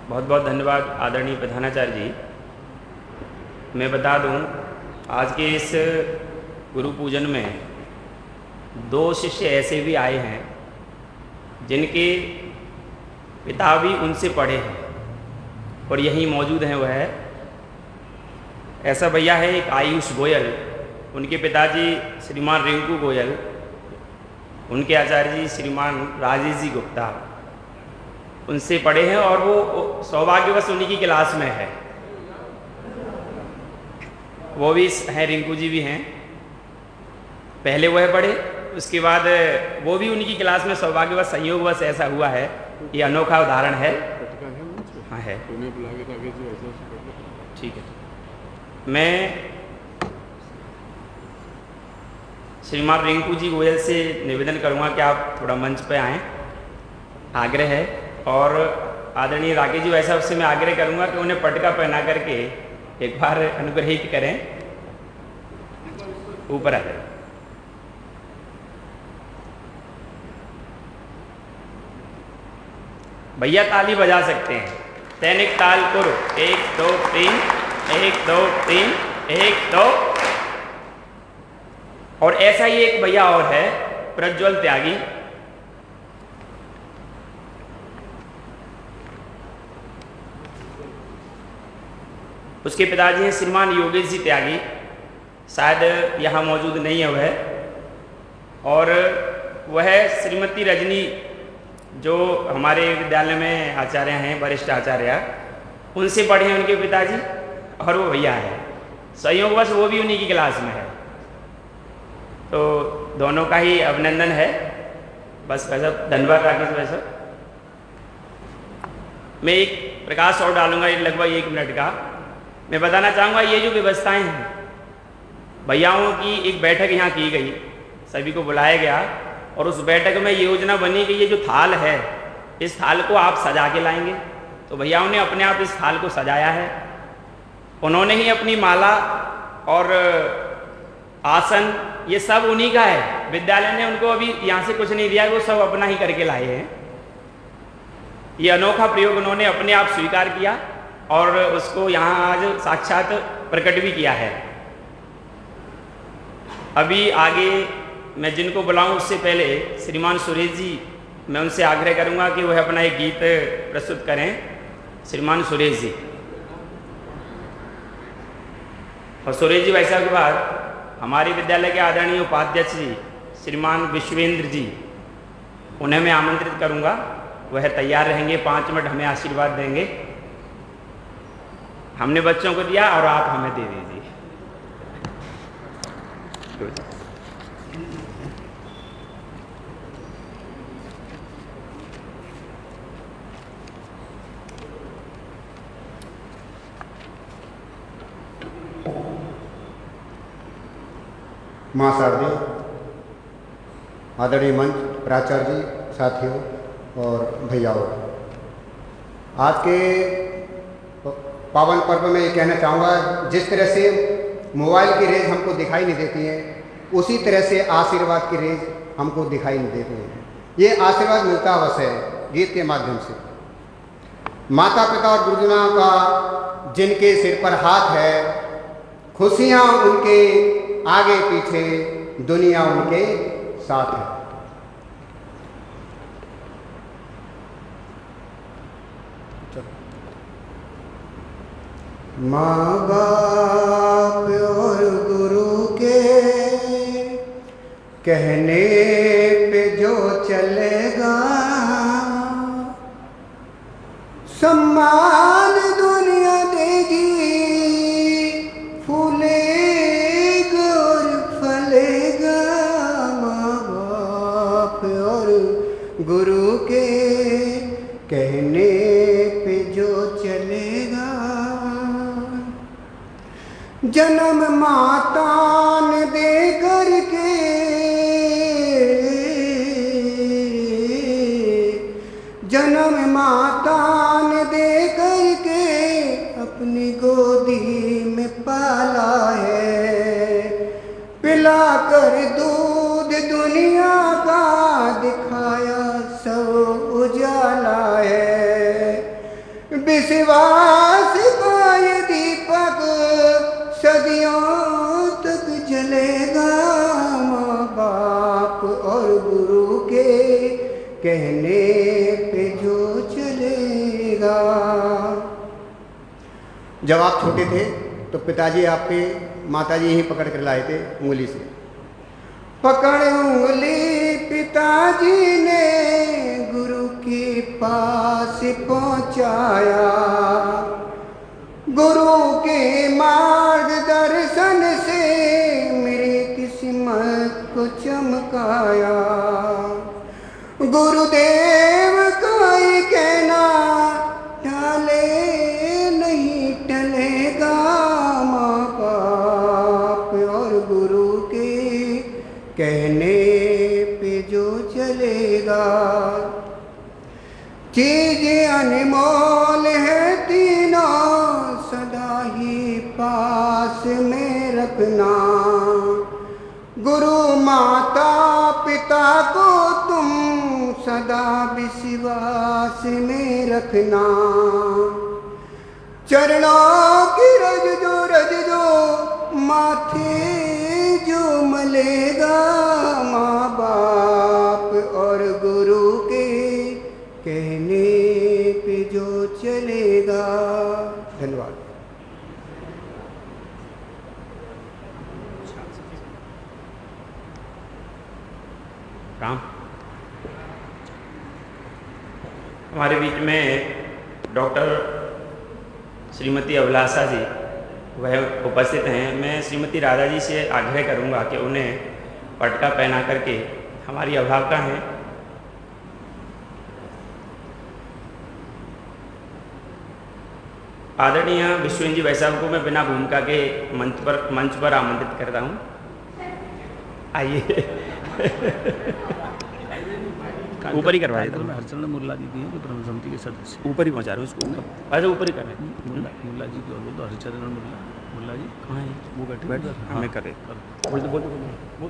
बहुत बहुत धन्यवाद आदरणीय प्रधानाचार्य जी। मैं बता दूं, आज के इस गुरु पूजन में 2 शिष्य ऐसे भी आए हैं जिनके पिता भी उनसे पढ़े हैं और यहीं मौजूद हैं। वह ऐसा भैया है एक आयुष गोयल, उनके पिताजी श्रीमान रिंकू गोयल, उनके आचार्य जी श्रीमान राजेश जी गुप्ता उनसे पढ़े हैं और वो सौभाग्यवश उन्हीं की क्लास में है। वो भी हैं, रिंकू जी भी हैं। पहले वह पढ़े, उसके बाद वो भी उन्हीं की क्लास में सौभाग्यवश संयोगवश ऐसा हुआ है। ये अनोखा उदाहरण है। हाँ है, ठीक है। मैं श्रीमान रिंकू जी गोयल से निवेदन करूँगा कि आप थोड़ा मंच पे आएँ, आग्रह है। और आदरणीय राकेश जी वैसा उससे मैं आग्रह करूँगा कि उन्हें पटका पहना करके एक बार अनुग्रहित करें। ऊपर आ जाए। भैया ताली बजा सकते हैं। तैनिक ताल करो, 1 2 3, 1 2 3, 1 2। और ऐसा ही एक भैया और है, प्रज्वल त्यागी। उसके पिताजी हैं श्रीमान योगेश जी त्यागी, शायद यहाँ मौजूद नहीं है वह। और वह श्रीमती रजनी जो हमारे विद्यालय में आचार्य हैं, वरिष्ठ आचार्य, उनसे पढ़े हैं उनके पिताजी। और वो भैया है, संयोगवश वो भी उन्हीं की क्लास में है। तो दोनों का ही अभिनंदन है। बस वैसा धन्यवाद राकेश। वैसा मैं एक प्रकाश और डालूंगा लगभग 1 मिनट का। मैं बताना चाहूँगा ये जो व्यवस्थाएं हैं भैयाओं की एक बैठक यहाँ की गई, सभी को बुलाया गया और उस बैठक में ये योजना बनी कि ये जो थाल है, इस थाल को आप सजा के लाएंगे। तो भैयाओं ने अपने आप इस थाल को सजाया है। उन्होंने ही अपनी माला और आसन ये सब उन्हीं का है। विद्यालय ने उनको अभी यहाँ से कुछ नहीं दिया, वो सब अपना ही करके लाए हैं। ये अनोखा प्रयोग उन्होंने अपने आप स्वीकार किया और उसको यहाँ आज साक्षात प्रकट भी किया है। अभी आगे मैं जिनको बुलाऊं उससे पहले श्रीमान सुरेश जी, मैं उनसे आग्रह करूंगा कि वह अपना एक गीत प्रस्तुत करें। श्रीमान सुरेश जी, और सुरेश जी वैसा के बाद हमारे विद्यालय के आदरणीय उपाध्यक्ष जी श्रीमान विश्वेंद्र जी, उन्हें मैं आमंत्रित करूंगा। वह तैयार रहेंगे, 5 मिनट हमें आशीर्वाद देंगे। हमने बच्चों को दिया और आप हमें दे दीजिए। माँ शारदी, आदरणीय मंच, प्राचार्य जी, साथियों और भैयाओं, आज के पावन पर्व में ये कहना चाहूँगा, जिस तरह से मोबाइल की रेज हमको दिखाई नहीं देती है, उसी तरह से आशीर्वाद की रेज हमको दिखाई नहीं देती है। ये आशीर्वाद मिलता अवश्य है गीत के माध्यम से। माता पिता और गुरुजनों का जिनके सिर पर हाथ है, खुशियाँ उनके आगे पीछे, दुनिया उनके साथ है। माँ बाप और गुरु के कहने पे जो चलेगा, सम्मान दुनिया देगी, फूलेगा और फलेगा। माँ बाप और गुरु के कहने पे जो चलेगा, जन्म माता ने दे करके, जन्म माता ने दे करके अपनी गोदी में पाला है। पिला कर दूध दुनिया का दिखाया सब उजाला है। विश्वास का ये दीपक सदियों तक जलेगा। माँ बाप और गुरु के कहने पे जो चलेगा। जब आप छोटे थे तो पिताजी आपके माताजी ही पकड़ कर लाए थे उंगली से। पकड़ उंगली पिताजी ने गुरु के पास पहुंचाया। गुरु के मार्गदर्शन से मेरी किस्मत को चमकाया। गुरुदेव का ये कहना टाले नहीं टलेगा। माँ बाप और गुरु के कहने पे जो चलेगा। चीज़ें अनमोल है तीनों, सदा ही पास में रखना। गुरु माता पिता को तुम सदा विश्वास में रखना। चरणों की रज जो माथे जो मलेगा। माँ बाप और गुरु के कहने पे जो चलेगा। धन्यवाद। राम, हमारे बीच में डॉक्टर श्रीमती अभिलाषा जी वह उपस्थित हैं। मैं श्रीमती राधा जी से आग्रह करूंगा कि उन्हें पटका पहना करके, हमारी अभिभावक हैं, आदरणीय विश्वेंद्र जी भाई साहब को मैं बिना भूमिका के मंच पर आमंत्रित करता हूँ। आइए। ऊपर ही करवा देता हूँ। हरचंद्र मुल्ला जी भी हैं जो ब्रह्म समिति के सदस्य। ऊपर ही पहुँचा रहा हूँ इसको। अच्छा ऊपर ही कर रहे हैं। मुल्ला जी की और बोल दो, हरचंद्र मुल्ला जी कहाँ है? वो बैठे बैठ उधर। हमें करे। बोल दो।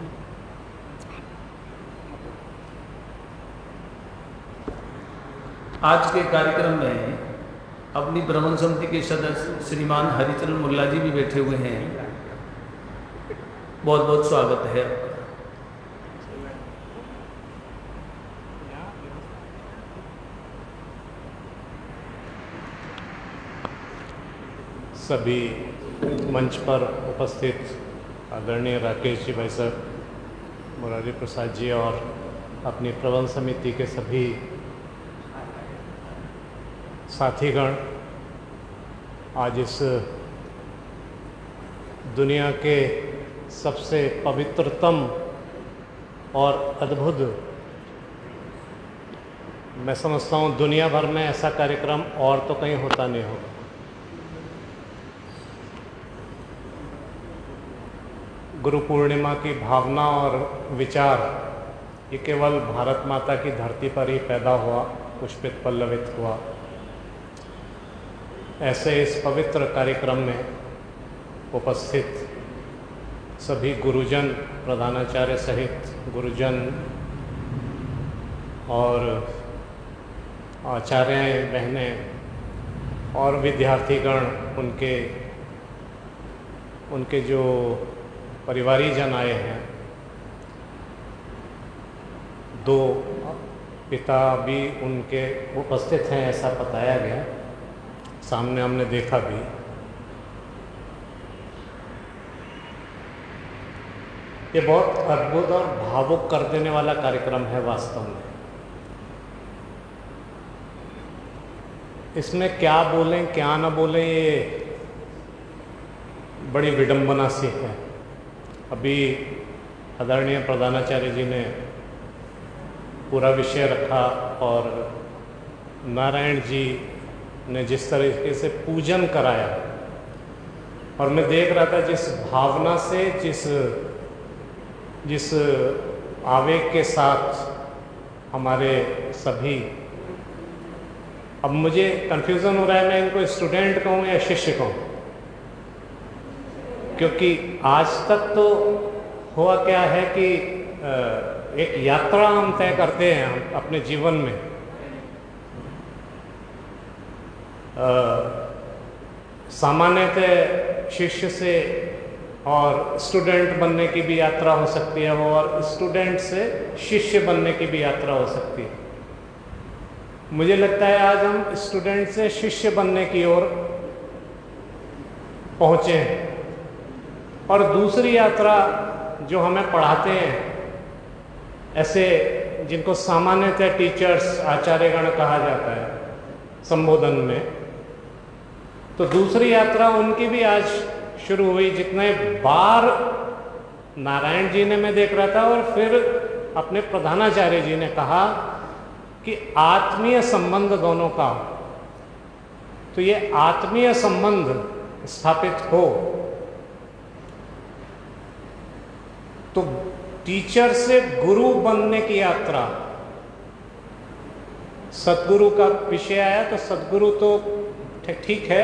आज के कार्यक्रम में अपनी ब्राह्मण समिति के सदस्य श्रीमान हरिचरण मुल्ला जी भी बैठे हुए हैं। बहुत बहुत स्वागत है आपका। सभी मंच पर उपस्थित आदरणीय राकेश जी भाई साहब, मुरारी प्रसाद जी और अपनी प्रबंध समिति के सभी साथीगण, आज इस दुनिया के सबसे पवित्रतम और अद्भुत, मैं समझता हूँ दुनिया भर में ऐसा कार्यक्रम और तो कहीं होता नहीं होगा। गुरु पूर्णिमा की भावना और विचार ये केवल भारत माता की धरती पर ही पैदा हुआ, पुष्पित पल्लवित हुआ। ऐसे इस पवित्र कार्यक्रम में उपस्थित सभी गुरुजन, प्रधानाचार्य सहित गुरुजन और आचार्य बहनें और विद्यार्थीगण, उनके जो परिवारीजन आए हैं, दो पिता भी उनके उपस्थित हैं ऐसा बताया गया, सामने हमने देखा भी। ये बहुत अद्भुत और भावुक कर देने वाला कार्यक्रम है वास्तव में। इसमें क्या बोलें क्या ना बोलें ये बड़ी विडंबना सी है। अभी आदरणीय प्रधानाचार्य जी ने पूरा विषय रखा और नारायण जी ने जिस तरीके से पूजन कराया, और मैं देख रहा था जिस भावना से, जिस आवेग के साथ हमारे सभी, अब मुझे कन्फ्यूज़न हो रहा है मैं इनको स्टूडेंट कहूँ या शिष्य कहूँ, क्योंकि आज तक तो हुआ क्या है कि एक यात्रा हम तय करते हैं हम अपने जीवन में। सामान्यतः शिष्य से और स्टूडेंट बनने की भी यात्रा हो सकती है, और स्टूडेंट से शिष्य बनने की भी यात्रा हो सकती है। मुझे लगता है आज हम स्टूडेंट से शिष्य बनने की ओर पहुँचे हैं। और दूसरी यात्रा जो हमें पढ़ाते हैं, ऐसे जिनको सामान्यतः टीचर्स, आचार्यगण कहा जाता है संबोधन में, तो दूसरी यात्रा उनकी भी आज शुरू हुई। जितने बार नारायण जी ने मैं देख रहा था और फिर अपने प्रधानाचार्य जी ने कहा कि आत्मीय संबंध दोनों का, तो ये आत्मीय संबंध स्थापित हो तो टीचर से गुरु बनने की यात्रा, सतगुरु का विषय आया तो सतगुरु तो ठीक है,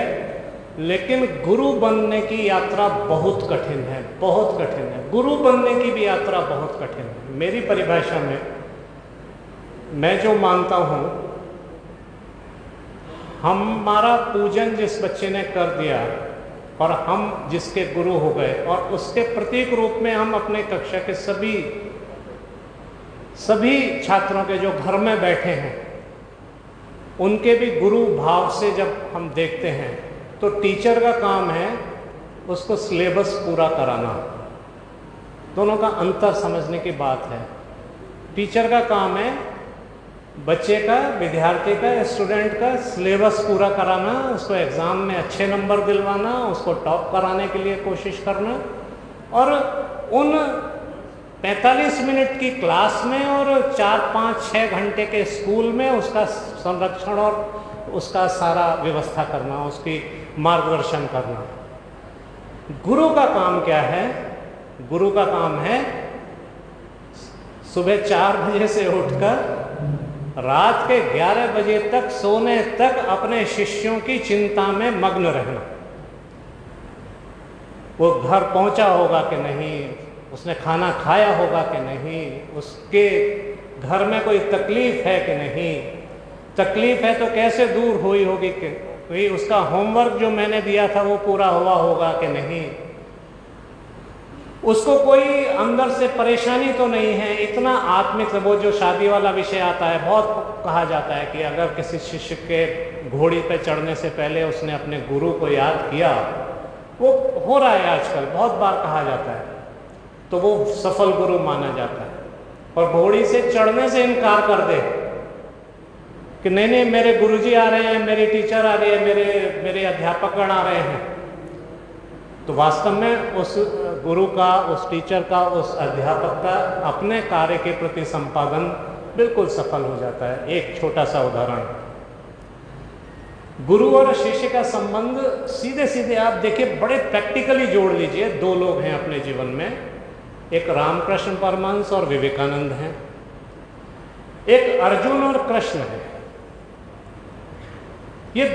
लेकिन गुरु बनने की यात्रा बहुत कठिन है, बहुत कठिन है। गुरु बनने की भी यात्रा बहुत कठिन है। मेरी परिभाषा में मैं जो मानता हूँ, हमारा पूजन जिस बच्चे ने कर दिया और हम जिसके गुरु हो गए, और उसके प्रतीक रूप में हम अपने कक्षा के सभी छात्रों के जो घर में बैठे हैं, उनके भी गुरु भाव से जब हम देखते हैं, तो टीचर का काम है उसको सिलेबस पूरा कराना। दोनों का अंतर समझने की बात है। टीचर का काम है बच्चे का, विद्यार्थी का, स्टूडेंट का सिलेबस पूरा कराना, उसको एग्ज़ाम में अच्छे नंबर दिलवाना, उसको टॉप कराने के लिए कोशिश करना, और उन 45 मिनट की क्लास में और 4, 5, 6 घंटे के स्कूल में उसका संरक्षण और उसका सारा व्यवस्था करना, उसकी मार्गदर्शन करना। गुरु का काम क्या है? गुरु का काम है सुबह 4 बजे से उठकर रात के 11 बजे तक सोने तक अपने शिष्यों की चिंता में मग्न रहना। वो घर पहुंचा होगा कि नहीं, उसने खाना खाया होगा कि नहीं, उसके घर में कोई तकलीफ है कि नहीं, तकलीफ है तो कैसे दूर हुई होगी, कि उसका होमवर्क जो मैंने दिया था वो पूरा हुआ होगा कि नहीं, उसको कोई अंदर से परेशानी तो नहीं है। इतना आत्मिक, वो जो शादी वाला विषय आता है, बहुत कहा जाता है कि अगर किसी शिष्य के घोड़ी पे चढ़ने से पहले उसने अपने गुरु को याद किया, वो हो रहा है आजकल, बहुत बार कहा जाता है, तो वो सफल गुरु माना जाता है। और घोड़ी से चढ़ने से इनकार कर दे कि नहीं नहीं मेरे गुरुजी आ रहे हैं, मेरी टीचर आ रही है, मेरे अध्यापकगण आ रहे हैं, तो वास्तव में उस गुरु का, उस टीचर का, उस अध्यापक का अपने कार्य के प्रति संपादन बिल्कुल सफल हो जाता है। एक छोटा सा उदाहरण, गुरु और शिष्य का संबंध सीधे सीधे आप देखिए, बड़े प्रैक्टिकली जोड़ लीजिए। 2 लोग हैं अपने जीवन में, एक रामकृष्ण परमहंस और विवेकानंद हैं, एक अर्जुन और कृष्ण है। ये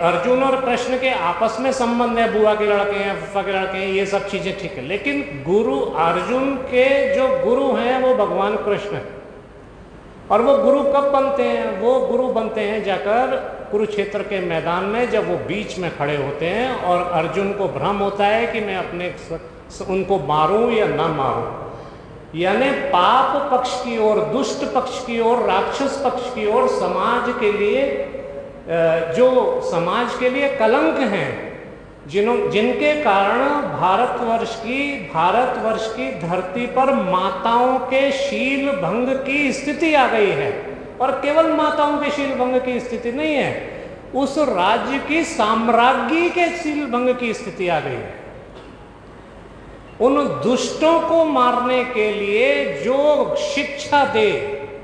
अर्जुन और कृष्ण के आपस में संबंध है, बुआ के लड़के हैं, फूफा के लड़के हैं, ये सब चीजें ठीक है, लेकिन गुरु अर्जुन के जो गुरु हैं वो भगवान कृष्ण है। और वो गुरु कब बनते हैं? वो गुरु बनते हैं जाकर कुरुक्षेत्र के मैदान में, जब वो बीच में खड़े होते हैं और अर्जुन को भ्रम होता है कि मैं अपने उनको मारूं या ना मारूं, यानी पाप पक्ष की ओर, दुष्ट पक्ष की ओर, राक्षस पक्ष की ओर, समाज के लिए, जो समाज के लिए कलंक हैं, जिनके कारण भारतवर्ष की धरती पर माताओं के शील भंग की स्थिति आ गई है। और केवल माताओं के शील भंग की स्थिति नहीं है, उस राज्य की साम्राज्ञी के शील भंग की स्थिति आ गई है। उन दुष्टों को मारने के लिए जो शिक्षा दे,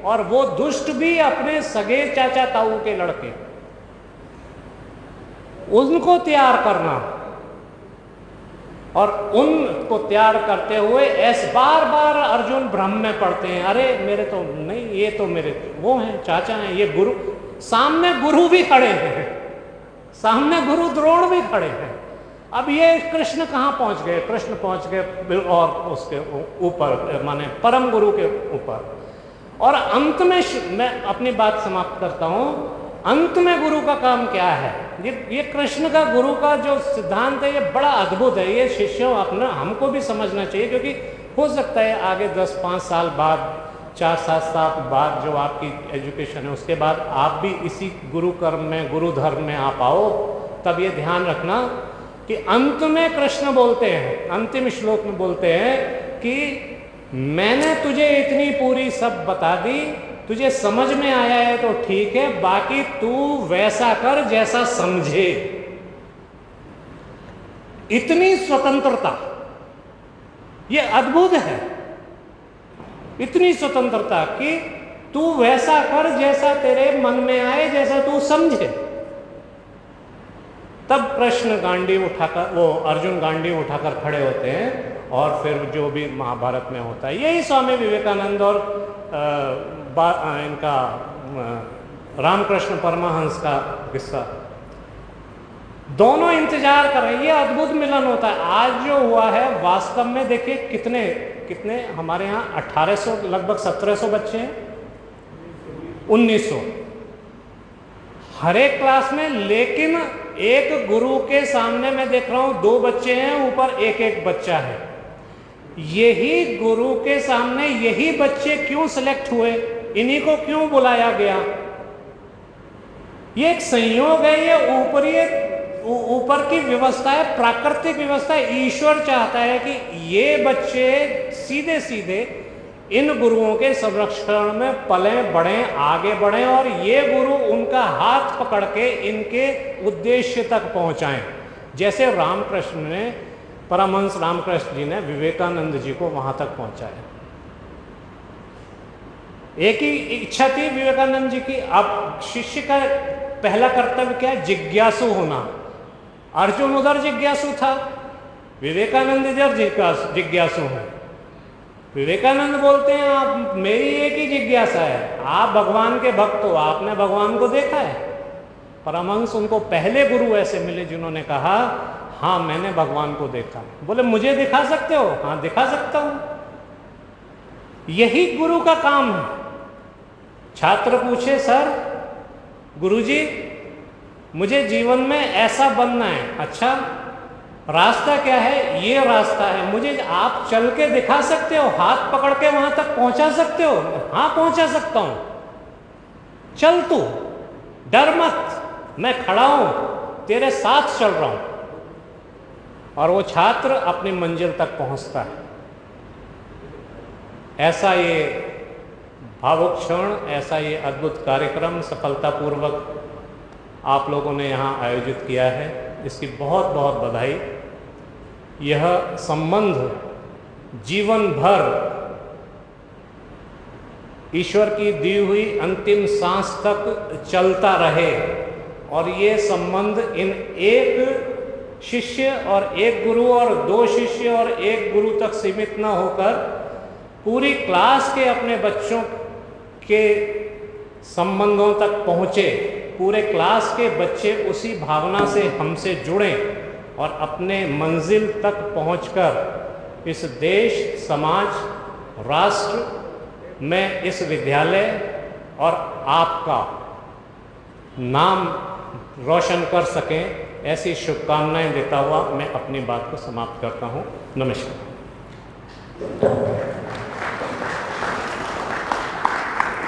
और वो दुष्ट भी अपने सगे चाचा ताऊ के लड़के, उनको तैयार करना, और उनको तैयार करते हुए बार बार अर्जुन भ्रम में पड़ते हैं, अरे मेरे तो नहीं, ये तो मेरे वो हैं, चाचा हैं, ये गुरु। सामने गुरु भी खड़े हैं, सामने गुरु द्रोण भी खड़े हैं। अब ये कृष्ण कहाँ पहुंच गए? कृष्ण पहुंच गए और उसके ऊपर, माने परम गुरु के ऊपर। और अंत में मैं अपनी बात समाप्त करता हूं, अंत में गुरु का काम क्या है? ये कृष्ण का, गुरु का जो सिद्धांत है, ये बड़ा अद्भुत है। ये शिष्यों अपना हमको भी समझना चाहिए, क्योंकि हो सकता है आगे 10-5 साल बाद, 4-7 साल बाद जो आपकी एजुकेशन है, उसके बाद आप भी इसी गुरु कर्म में, गुरु धर्म में आप आओ। तब ये ध्यान रखना कि अंत में कृष्ण बोलते हैं, अंतिम श्लोक में बोलते हैं कि मैंने तुझे इतनी पूरी सब बता दी, तुझे समझ में आया है तो ठीक है, बाकी तू वैसा कर जैसा समझे। इतनी स्वतंत्रता, ये अद्भुत है, इतनी स्वतंत्रता कि तू वैसा कर जैसा तेरे मन में आए, जैसा तू समझे। तब कृष्ण गांडी उठाकर, वो अर्जुन गांडी उठाकर खड़े होते हैं, और फिर जो भी महाभारत में होता है, यही स्वामी विवेकानंद और इनका रामकृष्ण परमहंस का किस्सा। दोनों इंतजार कर रहे हैं, ये अद्भुत मिलन होता है। आज जो हुआ है वास्तव में देखिए, कितने हमारे यहाँ 1800, लगभग 1700 बच्चे हैं, 1900 हर एक क्लास में, लेकिन एक गुरु के सामने मैं देख रहा हूं 2 बच्चे हैं, ऊपर एक बच्चा है। यही गुरु के सामने यही बच्चे क्यों सिलेक्ट हुए? इन्हीं को क्यों बुलाया गया? ये एक संयोग है, ये ऊपर की व्यवस्था है, प्राकृतिक व्यवस्था है। ईश्वर चाहता है कि ये बच्चे सीधे सीधे इन गुरुओं के संरक्षण में पलें, बढ़ें, आगे बढ़ें, और ये गुरु उनका हाथ पकड़ के इनके उद्देश्य तक पहुंचाएं। जैसे रामकृष्ण ने, परमहंस रामकृष्ण जी ने विवेकानंद जी को वहां तक पहुंचाया। एक ही इच्छा थी विवेकानंद जी की। अब शिष्य का पहला कर्तव्य क्या है? जिज्ञासु होना, अर्जुन उधर जिज्ञासु था, विवेकानंद इधर जिज्ञासु हैं। विवेकानंद बोलते हैं आप, मेरी एक ही जिज्ञासा है, आप भगवान के भक्त हो, आपने भगवान को देखा है? परमहंस उनको पहले गुरु ऐसे मिले जिन्होंने कहा हाँ मैंने भगवान को देखा। बोले मुझे दिखा सकते हो? हाँ दिखा सकता हूं। यही गुरु का काम है। छात्र पूछे सर गुरुजी मुझे जीवन में ऐसा बनना है, अच्छा रास्ता क्या है? ये रास्ता है, मुझे आप चल के दिखा सकते हो? हाथ पकड़ के वहां तक पहुंचा सकते हो? हाँ पहुंचा सकता हूं। चल तू, डर मत, मैं खड़ा हूं, तेरे साथ चल रहा हूं। और वो छात्र अपनी मंजिल तक पहुंचता है। ऐसा ये भावुक क्षण, ऐसा ये अद्भुत कार्यक्रम सफलतापूर्वक आप लोगों ने यहाँ आयोजित किया है, इसकी बहुत बहुत बधाई। यह संबंध जीवन भर ईश्वर की दी हुई अंतिम सांस तक चलता रहे और ये संबंध इन एक शिष्य और एक गुरु और दो शिष्य और एक गुरु तक सीमित न होकर पूरी क्लास के अपने बच्चों के संबंधों तक पहुँचे। पूरे क्लास के बच्चे उसी भावना से हमसे जुड़ें और अपने मंजिल तक पहुंचकर इस देश, समाज, राष्ट्र में इस विद्यालय और आपका नाम रोशन कर सकें, ऐसी शुभकामनाएं देता हुआ मैं अपनी बात को समाप्त करता हूं। नमस्कार।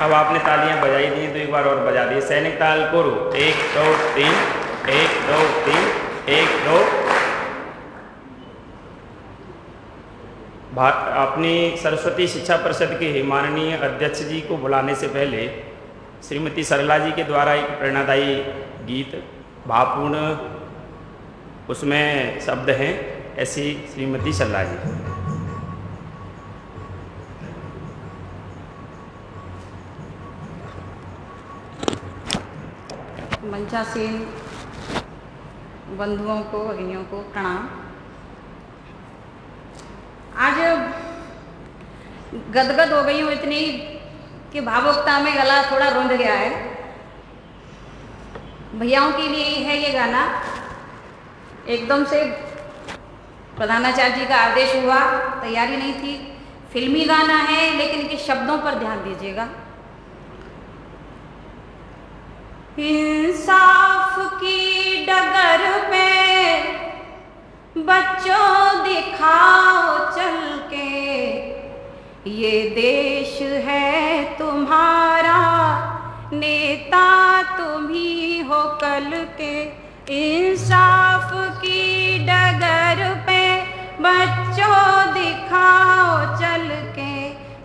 अब आपने तालियां बजाई दी तो एक बार और बजा दिए। सैनिक ताल पुरु 1 2 3 1 2 3 1 2। अपनी सरस्वती शिक्षा परिषद के माननीय अध्यक्ष जी को बुलाने से पहले श्रीमती सरला जी के द्वारा एक प्रेरणादायी गीत भावपूर्ण उसमें शब्द हैं, ऐसी श्रीमती सरला जी। मंचासीन बंधुओं को, भगिनियों को प्रणाम। आज गदगद हो गई हूँ इतनी कि भावुकता में गला थोड़ा रुंध गया है। भैयाओं के लिए है ये गाना। एकदम से प्रधानाचार्य जी का आदेश हुआ, तैयारी नहीं थी। फिल्मी गाना है लेकिन इनके शब्दों पर ध्यान दीजिएगा। इंसाफ की डगर पे बच्चों दिखाओ चल के, ये देश है तुम्हारा, नेता तुम ही हो कल के। इंसाफ की डगर पे बच्चों दिखाओ चल के,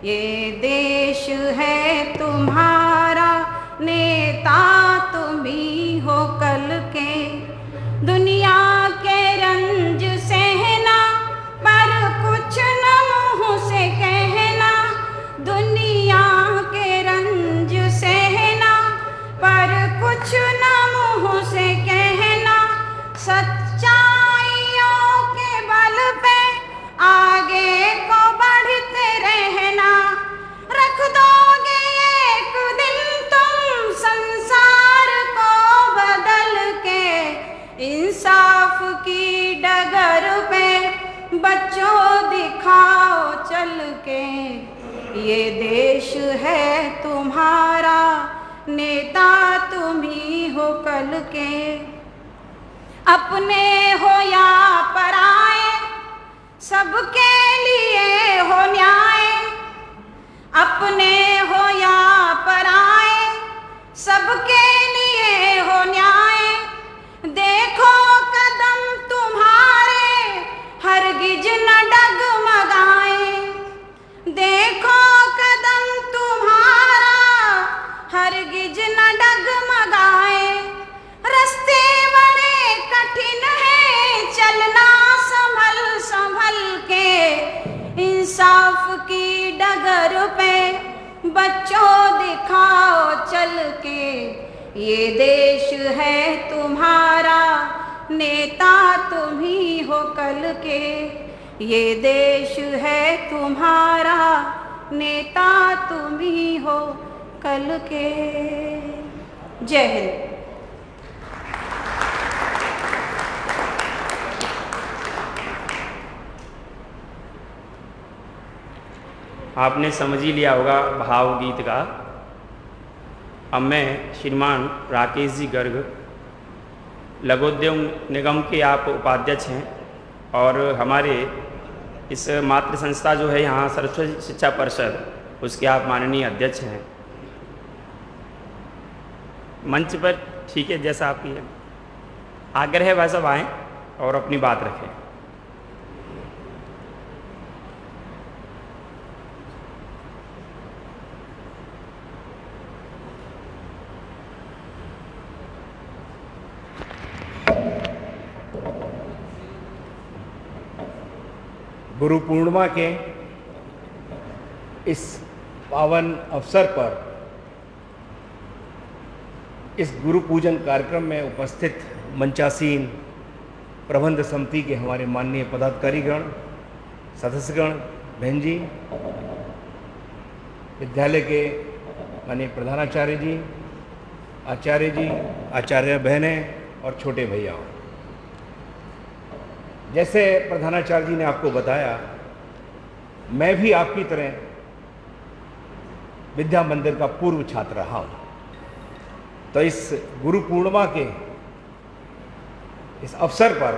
ये देश है तुम्हारा, नेता तुम ही हो कल के। दुनिया के रंज सहना पर कुछ न मुँह से कहना, दुनिया के रंज सहना पर कुछ न मुँह से कहना, सच्चाइयों के बल पे आगे को बढ़ते रहना। रख दोगे एक दिन तुम संसार को बदल के, इंसाफ की डगर पे बच्चों दिखाओ चल के, ये देश है तुम्हारा, नेता तुम ही हो कल के। अपने हो या पराए सबके लिए हो न्याय, अपने हो या पराए सबके लिए हो न्याय। देखो कदम तुम्हारे हरगिज न डगमगाए, देखो कदम तुम्हारा हरगिज न डगमगाए। रास्ते बड़े कठिन है चलना संभल संभल के, इंसाफ की डगर पे बच्चों दिखाओ चल के, ये देश है तुम्हारा, नेता तुम ही हो कल के, ये देश है तुम्हारा, नेता तुम ही हो कल के। जय हिंद। आपने समझ ही लिया होगा भावगीत का। अब मैं श्रीमान राकेश जी गर्ग, लघुद्योग निगम के आप उपाध्यक्ष हैं और हमारे इस मातृ संस्था जो है यहाँ सरस्वती शिक्षा परिषद, उसके आप माननीय अध्यक्ष हैं। मंच पर ठीक है, जैसा आपकी है आग्रह है वह सब आएँ और अपनी बात रखें। गुरु पूर्णिमा के इस पावन अवसर पर इस गुरु पूजन कार्यक्रम में उपस्थित मंचासीन प्रबंध समिति के हमारे माननीय पदाधिकारीगण, सदस्यगण, बहन जी, विद्यालय के माननीय प्रधानाचार्य जी, आचार्य बहनें और छोटे भैयाओं, जैसे प्रधानाचार्य जी ने आपको बताया, मैं भी आपकी तरह विद्या मंदिर का पूर्व छात्र रहा हूं। तो इस गुरु पूर्णिमा के इस अवसर पर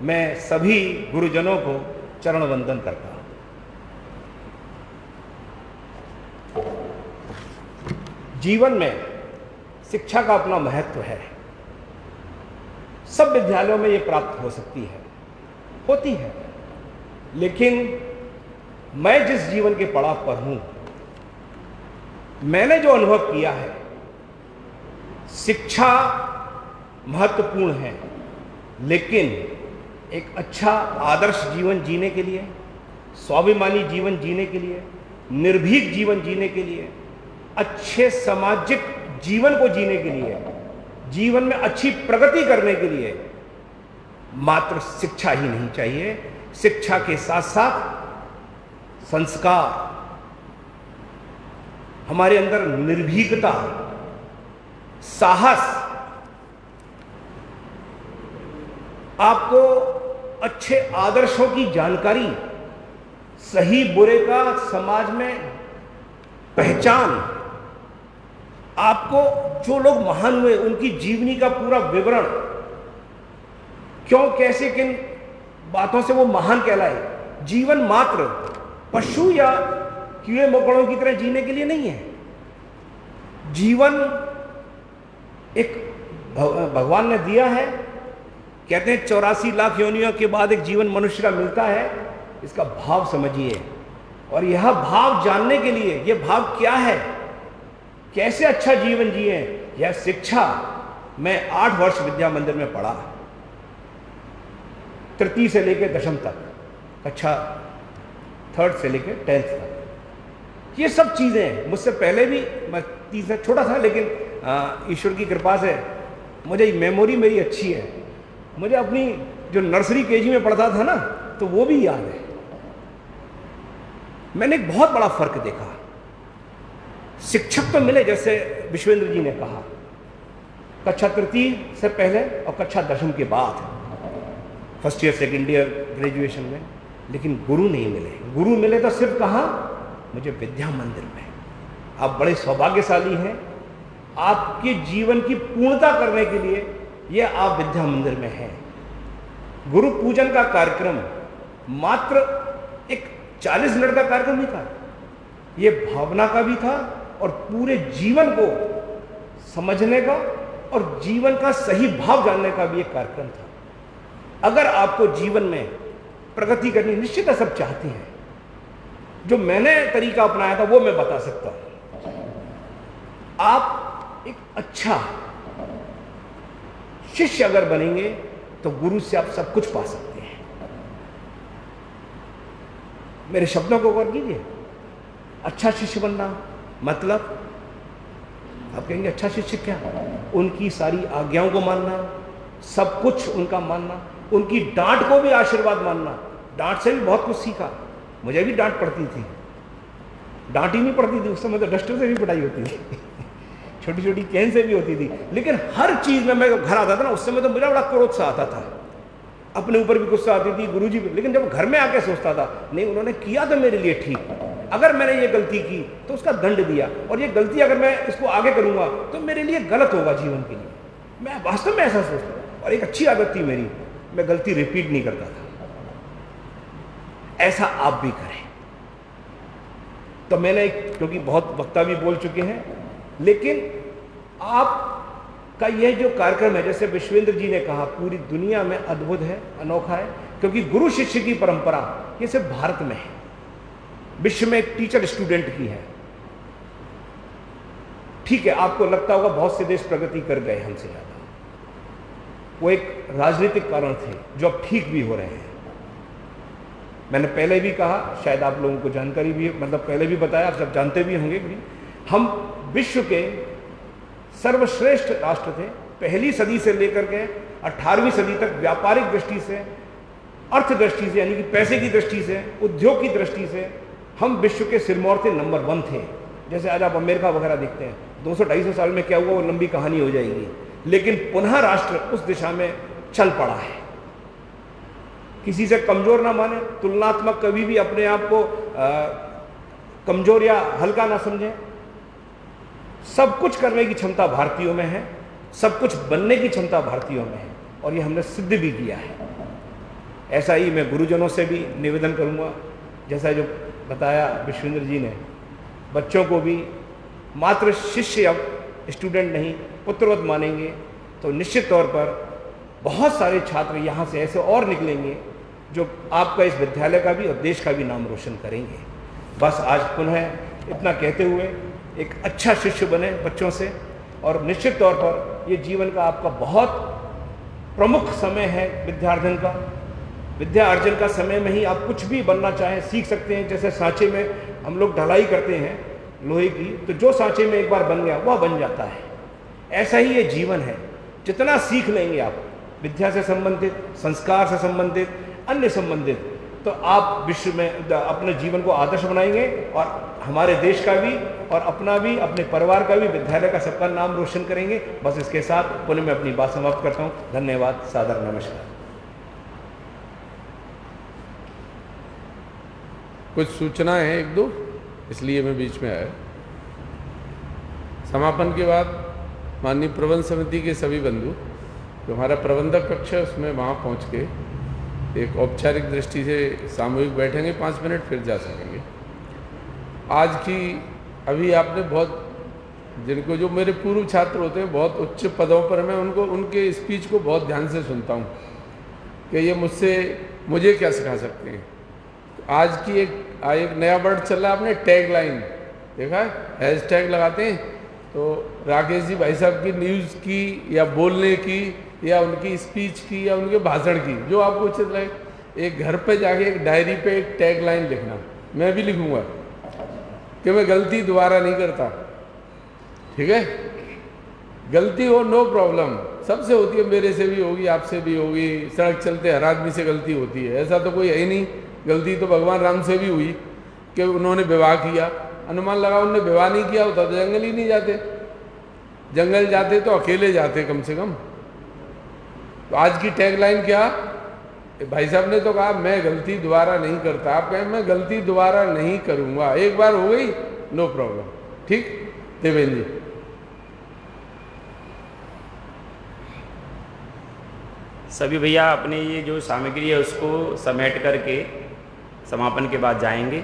मैं सभी गुरुजनों को चरण वंदन करता हूं। जीवन में शिक्षा का अपना महत्व है। सब विद्यालयों में ये प्राप्त हो सकती है, होती है, लेकिन मैं जिस जीवन के पड़ाव पर हूं, मैंने जो अनुभव किया है, शिक्षा महत्वपूर्ण है, लेकिन एक अच्छा आदर्श जीवन जीने के लिए, स्वाभिमानी जीवन जीने के लिए, निर्भीक जीवन जीने के लिए, अच्छे सामाजिक जीवन को जीने के लिए, जीवन में अच्छी प्रगति करने के लिए मात्र शिक्षा ही नहीं चाहिए। शिक्षा के साथ साथ संस्कार, हमारे अंदर निर्भीकता, साहस, आपको अच्छे आदर्शों की जानकारी, सही बुरे का समाज में पहचान, आपको जो लोग महान हुए उनकी जीवनी का पूरा विवरण, क्यों कैसे किन बातों से वो महान कहलाए। जीवन मात्र पशु या कीड़े मकोड़ों की तरह जीने के लिए नहीं है। जीवन एक भगवान ने दिया है, कहते हैं 84 लाख योनियों के बाद एक जीवन मनुष्य का मिलता है। इसका भाव समझिए, और यह भाव जानने के लिए, यह भाव क्या है, कैसे अच्छा जीवन जिए, यह शिक्षा मैं 8 वर्ष विद्या मंदिर में पढ़ा, तृतीय से लेकर दशम तक, कक्षा 3rd से लेकर 10th तक। ये सब चीज़ें मुझसे पहले भी, मैं 30 से छोटा था, लेकिन ईश्वर की कृपा से मुझे मेमोरी मेरी अच्छी है। मुझे अपनी जो नर्सरी केजी में पढ़ता था ना, तो वो भी याद है। मैंने एक बहुत बड़ा फर्क देखा। शिक्षक तो मिले, जैसे विश्वेंद्र जी ने कहा, कक्षा 3 से पहले और कक्षा 10वीं के बाद, first year, second year, graduation में, लेकिन गुरु नहीं मिले। गुरु मिले तो सिर्फ कहाँ? मुझे विद्या मंदिर में। आप बड़े सौभाग्यशाली हैं। आपके जीवन की पूर्णता करने के लिए ये आप विद्या मंदिर में हैं। गुरु पूजन का कार्यक्रम मात्र एक 40 मिनट का कार्यक्रम नहीं था, ये भावना का भी था और पूरे जीवन को समझने का और जीवन का सही भाव जानने का भी एक कार्यक्रम था। अगर आपको जीवन में प्रगति करनी, निश्चित है सब चाहते हैं, जो मैंने तरीका अपनाया था वो मैं बता सकता हूं। आप एक अच्छा शिष्य अगर बनेंगे तो गुरु से आप सब कुछ पा सकते हैं। मेरे शब्दों को गौर कीजिए। अच्छा शिष्य बनना मतलब, आप कहेंगे अच्छा शिष्य क्या? उनकी सारी आज्ञाओं को मानना, सब कुछ उनका मानना, उनकी डांट को भी आशीर्वाद मानना। डांट से भी बहुत कुछ सीखा। मुझे भी डांट पड़ती थी, डांट ही नहीं पड़ती थी उस समय, तो डस्टर से भी पिटाई होती थी छोटी छोटी कैन से भी होती थी। लेकिन हर चीज में मैं घर आता था ना, उस समय तो मुझे बड़ा क्रोध सा आता था, अपने ऊपर भी गुस्सा आती थी, गुरुजी भी। लेकिन जब घर में आके सोचता था, नहीं उन्होंने किया तो मेरे लिए ठीक, अगर मैंने ये गलती की तो उसका दंड दिया, और ये गलती अगर मैं इसको आगे करूंगा तो मेरे लिए गलत होगा जीवन के लिए। मैं वास्तव में ऐसा सोचता था, और एक अच्छी आदत थी मेरी, मैं गलती रिपीट नहीं करता था। ऐसा आप भी करें। तो मैंने, क्योंकि बहुत वक्ता भी बोल चुके हैं, लेकिन आपका यह जो कार्यक्रम है, जैसे विश्वेंद्र जी ने कहा, पूरी दुनिया में अद्भुत है, अनोखा है, क्योंकि गुरु शिष्य की परंपरा ये सिर्फ भारत में है, विश्व में एक टीचर स्टूडेंट की है। ठीक है, आपको लगता होगा बहुत से देश प्रगति कर गए हमसे ज्यादा, वो एक राजनीतिक कारण थे जो अब ठीक भी हो रहे हैं। मैंने पहले भी कहा, शायद आप लोगों को जानकारी भी है, मतलब पहले भी बताया, आप सब जानते भी होंगे भी, हम विश्व के सर्वश्रेष्ठ राष्ट्र थे। पहली सदी से लेकर के 18वीं सदी तक व्यापारिक दृष्टि से, अर्थ दृष्टि से, यानी कि पैसे की दृष्टि से, उद्योग की दृष्टि से हम विश्व के सिरमौर थे, नंबर 1 थे। जैसे आज आप अमेरिका वगैरह देखते हैं, 200-250 साल में क्या हुआ वो लंबी कहानी हो जाएगी, लेकिन पुनः राष्ट्र उस दिशा में चल पड़ा है। किसी से कमजोर ना माने, तुलनात्मक कभी भी अपने आप को कमजोर या हल्का ना समझें। सब कुछ करने की क्षमता भारतीयों में है, सब कुछ बनने की क्षमता भारतीयों में है, और ये हमने सिद्ध भी किया है। ऐसा ही मैं गुरुजनों से भी निवेदन करूंगा, जैसा जो बताया विश्वेंद्र जी ने, बच्चों को भी मात्र शिष्य या स्टूडेंट नहीं, पुत्रवत मानेंगे तो निश्चित तौर पर बहुत सारे छात्र यहाँ से ऐसे और निकलेंगे जो आपका इस विद्यालय का भी और देश का भी नाम रोशन करेंगे। बस आज पुनः इतना कहते हुए, एक अच्छा शिष्य बने बच्चों से, और निश्चित तौर पर ये जीवन का आपका बहुत प्रमुख समय है विद्यार्जन का। विद्या अर्जन का समय में ही आप कुछ भी बनना चाहें सीख सकते हैं। जैसे सांचे में हम लोग ढलाई करते हैं लोहे की, तो जो सांचे में एक बार बन गया वह बन जाता है। ऐसा ही ये जीवन है, जितना सीख लेंगे आप विद्या से संबंधित, संस्कार से संबंधित, अन्य संबंधित, तो आप विश्व में अपने जीवन को आदर्श बनाएंगे, और हमारे देश का भी और अपना भी, अपने परिवार का भी, विद्यालय का सबका नाम रोशन करेंगे। बस इसके साथ पुनः मैं अपनी बात समाप्त करता हूँ। धन्यवाद, सादर नमस्कार। कुछ सूचना है 1-2, इसलिए मैं बीच में आया। समापन के बाद माननीय प्रबंध समिति के सभी बंधु, जो हमारा प्रबंधक कक्ष है उसमें वहाँ पहुँच के एक औपचारिक दृष्टि से सामूहिक बैठेंगे 5 मिनट, फिर जा सकेंगे। आज की अभी आपने बहुत, जिनको जो मेरे पूर्व छात्र होते हैं बहुत उच्च पदों पर, मैं उनको उनके स्पीच को बहुत ध्यान से सुनता हूँ कि ये मुझे क्या सिखा सकते हैं। आज की एक नया वर्ड चल रहा है, आपने टैग लाइन देखा है, हैशटैग लगाते हैं, तो राकेश जी भाई साहब की न्यूज़ की या बोलने की या उनकी स्पीच की या उनके भाषण की, जो आपको उचित लगे, एक घर पे जाके एक डायरी पे एक टैग लाइन लिखना। मैं भी लिखूंगा कि मैं गलती दोबारा नहीं करता, ठीक है। गलती हो नो प्रॉब्लम, सबसे होती है, मेरे से भी होगी, आपसे भी होगी, सड़क चलते हर आदमी से गलती होती है, ऐसा तो कोई है ही नहीं। गलती तो भगवान राम से भी हुई कि उन्होंने विवाह किया, अनुमान लगा उन्होंने विवाह नहीं किया होता तो जंगल ही नहीं जाते, जंगल जाते तो अकेले जाते कम से कम। तो आज की टैगलाइन क्या, भाई साहब ने तो कहा मैं गलती दोबारा नहीं करता, आप कहें मैं गलती दोबारा नहीं करूंगा, एक बार हो गई नो प्रॉब्लम, ठीक। देवेंद्र जी, सभी भैया अपने ये जो सामग्री है उसको समेट करके समापन के बाद जाएंगे,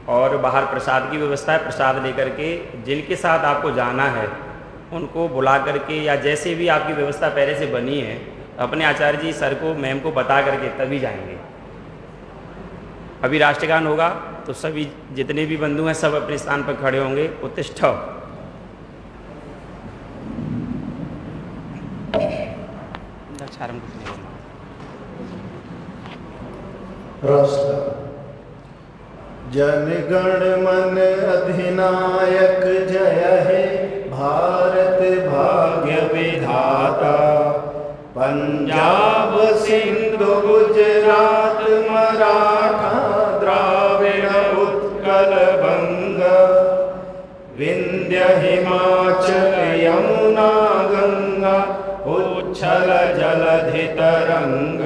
और बाहर प्रसाद की व्यवस्था है, प्रसाद लेकर के जिनके साथ आपको जाना है उनको बुला करके, या जैसे भी आपकी व्यवस्था पहले से बनी है, अपने आचार्य जी सर को, मैम को बता करके तभी जाएंगे। अभी राष्ट्रगान होगा तो सभी जितने भी बंधु हैं सब अपने स्थान पर खड़े होंगे। उत्तिष्ठ। राष्ट्र जनगण मन अधिनायक जय हे भारत भाग्य विधाता, पंजाब सिंधु गुजरात मराठा द्राविड़ उत्कल बंग विंध्य हिमाचल यमुना गंगा उच्छल जलधि तरंग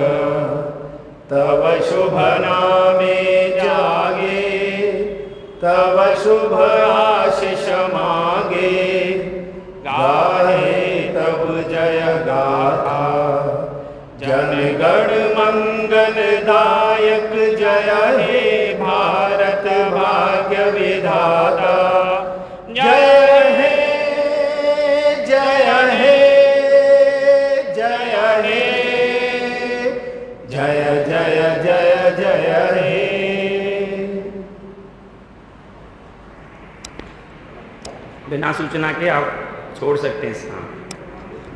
तव शुभ नामे जागे तव शुभ आशीष मागे गाहे तब जय गाथा जनगण मंगल दायक जय हे भारत भाग्य विधाता जय हे जय हे जय हे जय जय जय जय हे। बिना सूचना के आप छोड़ सकते हैं स्थान।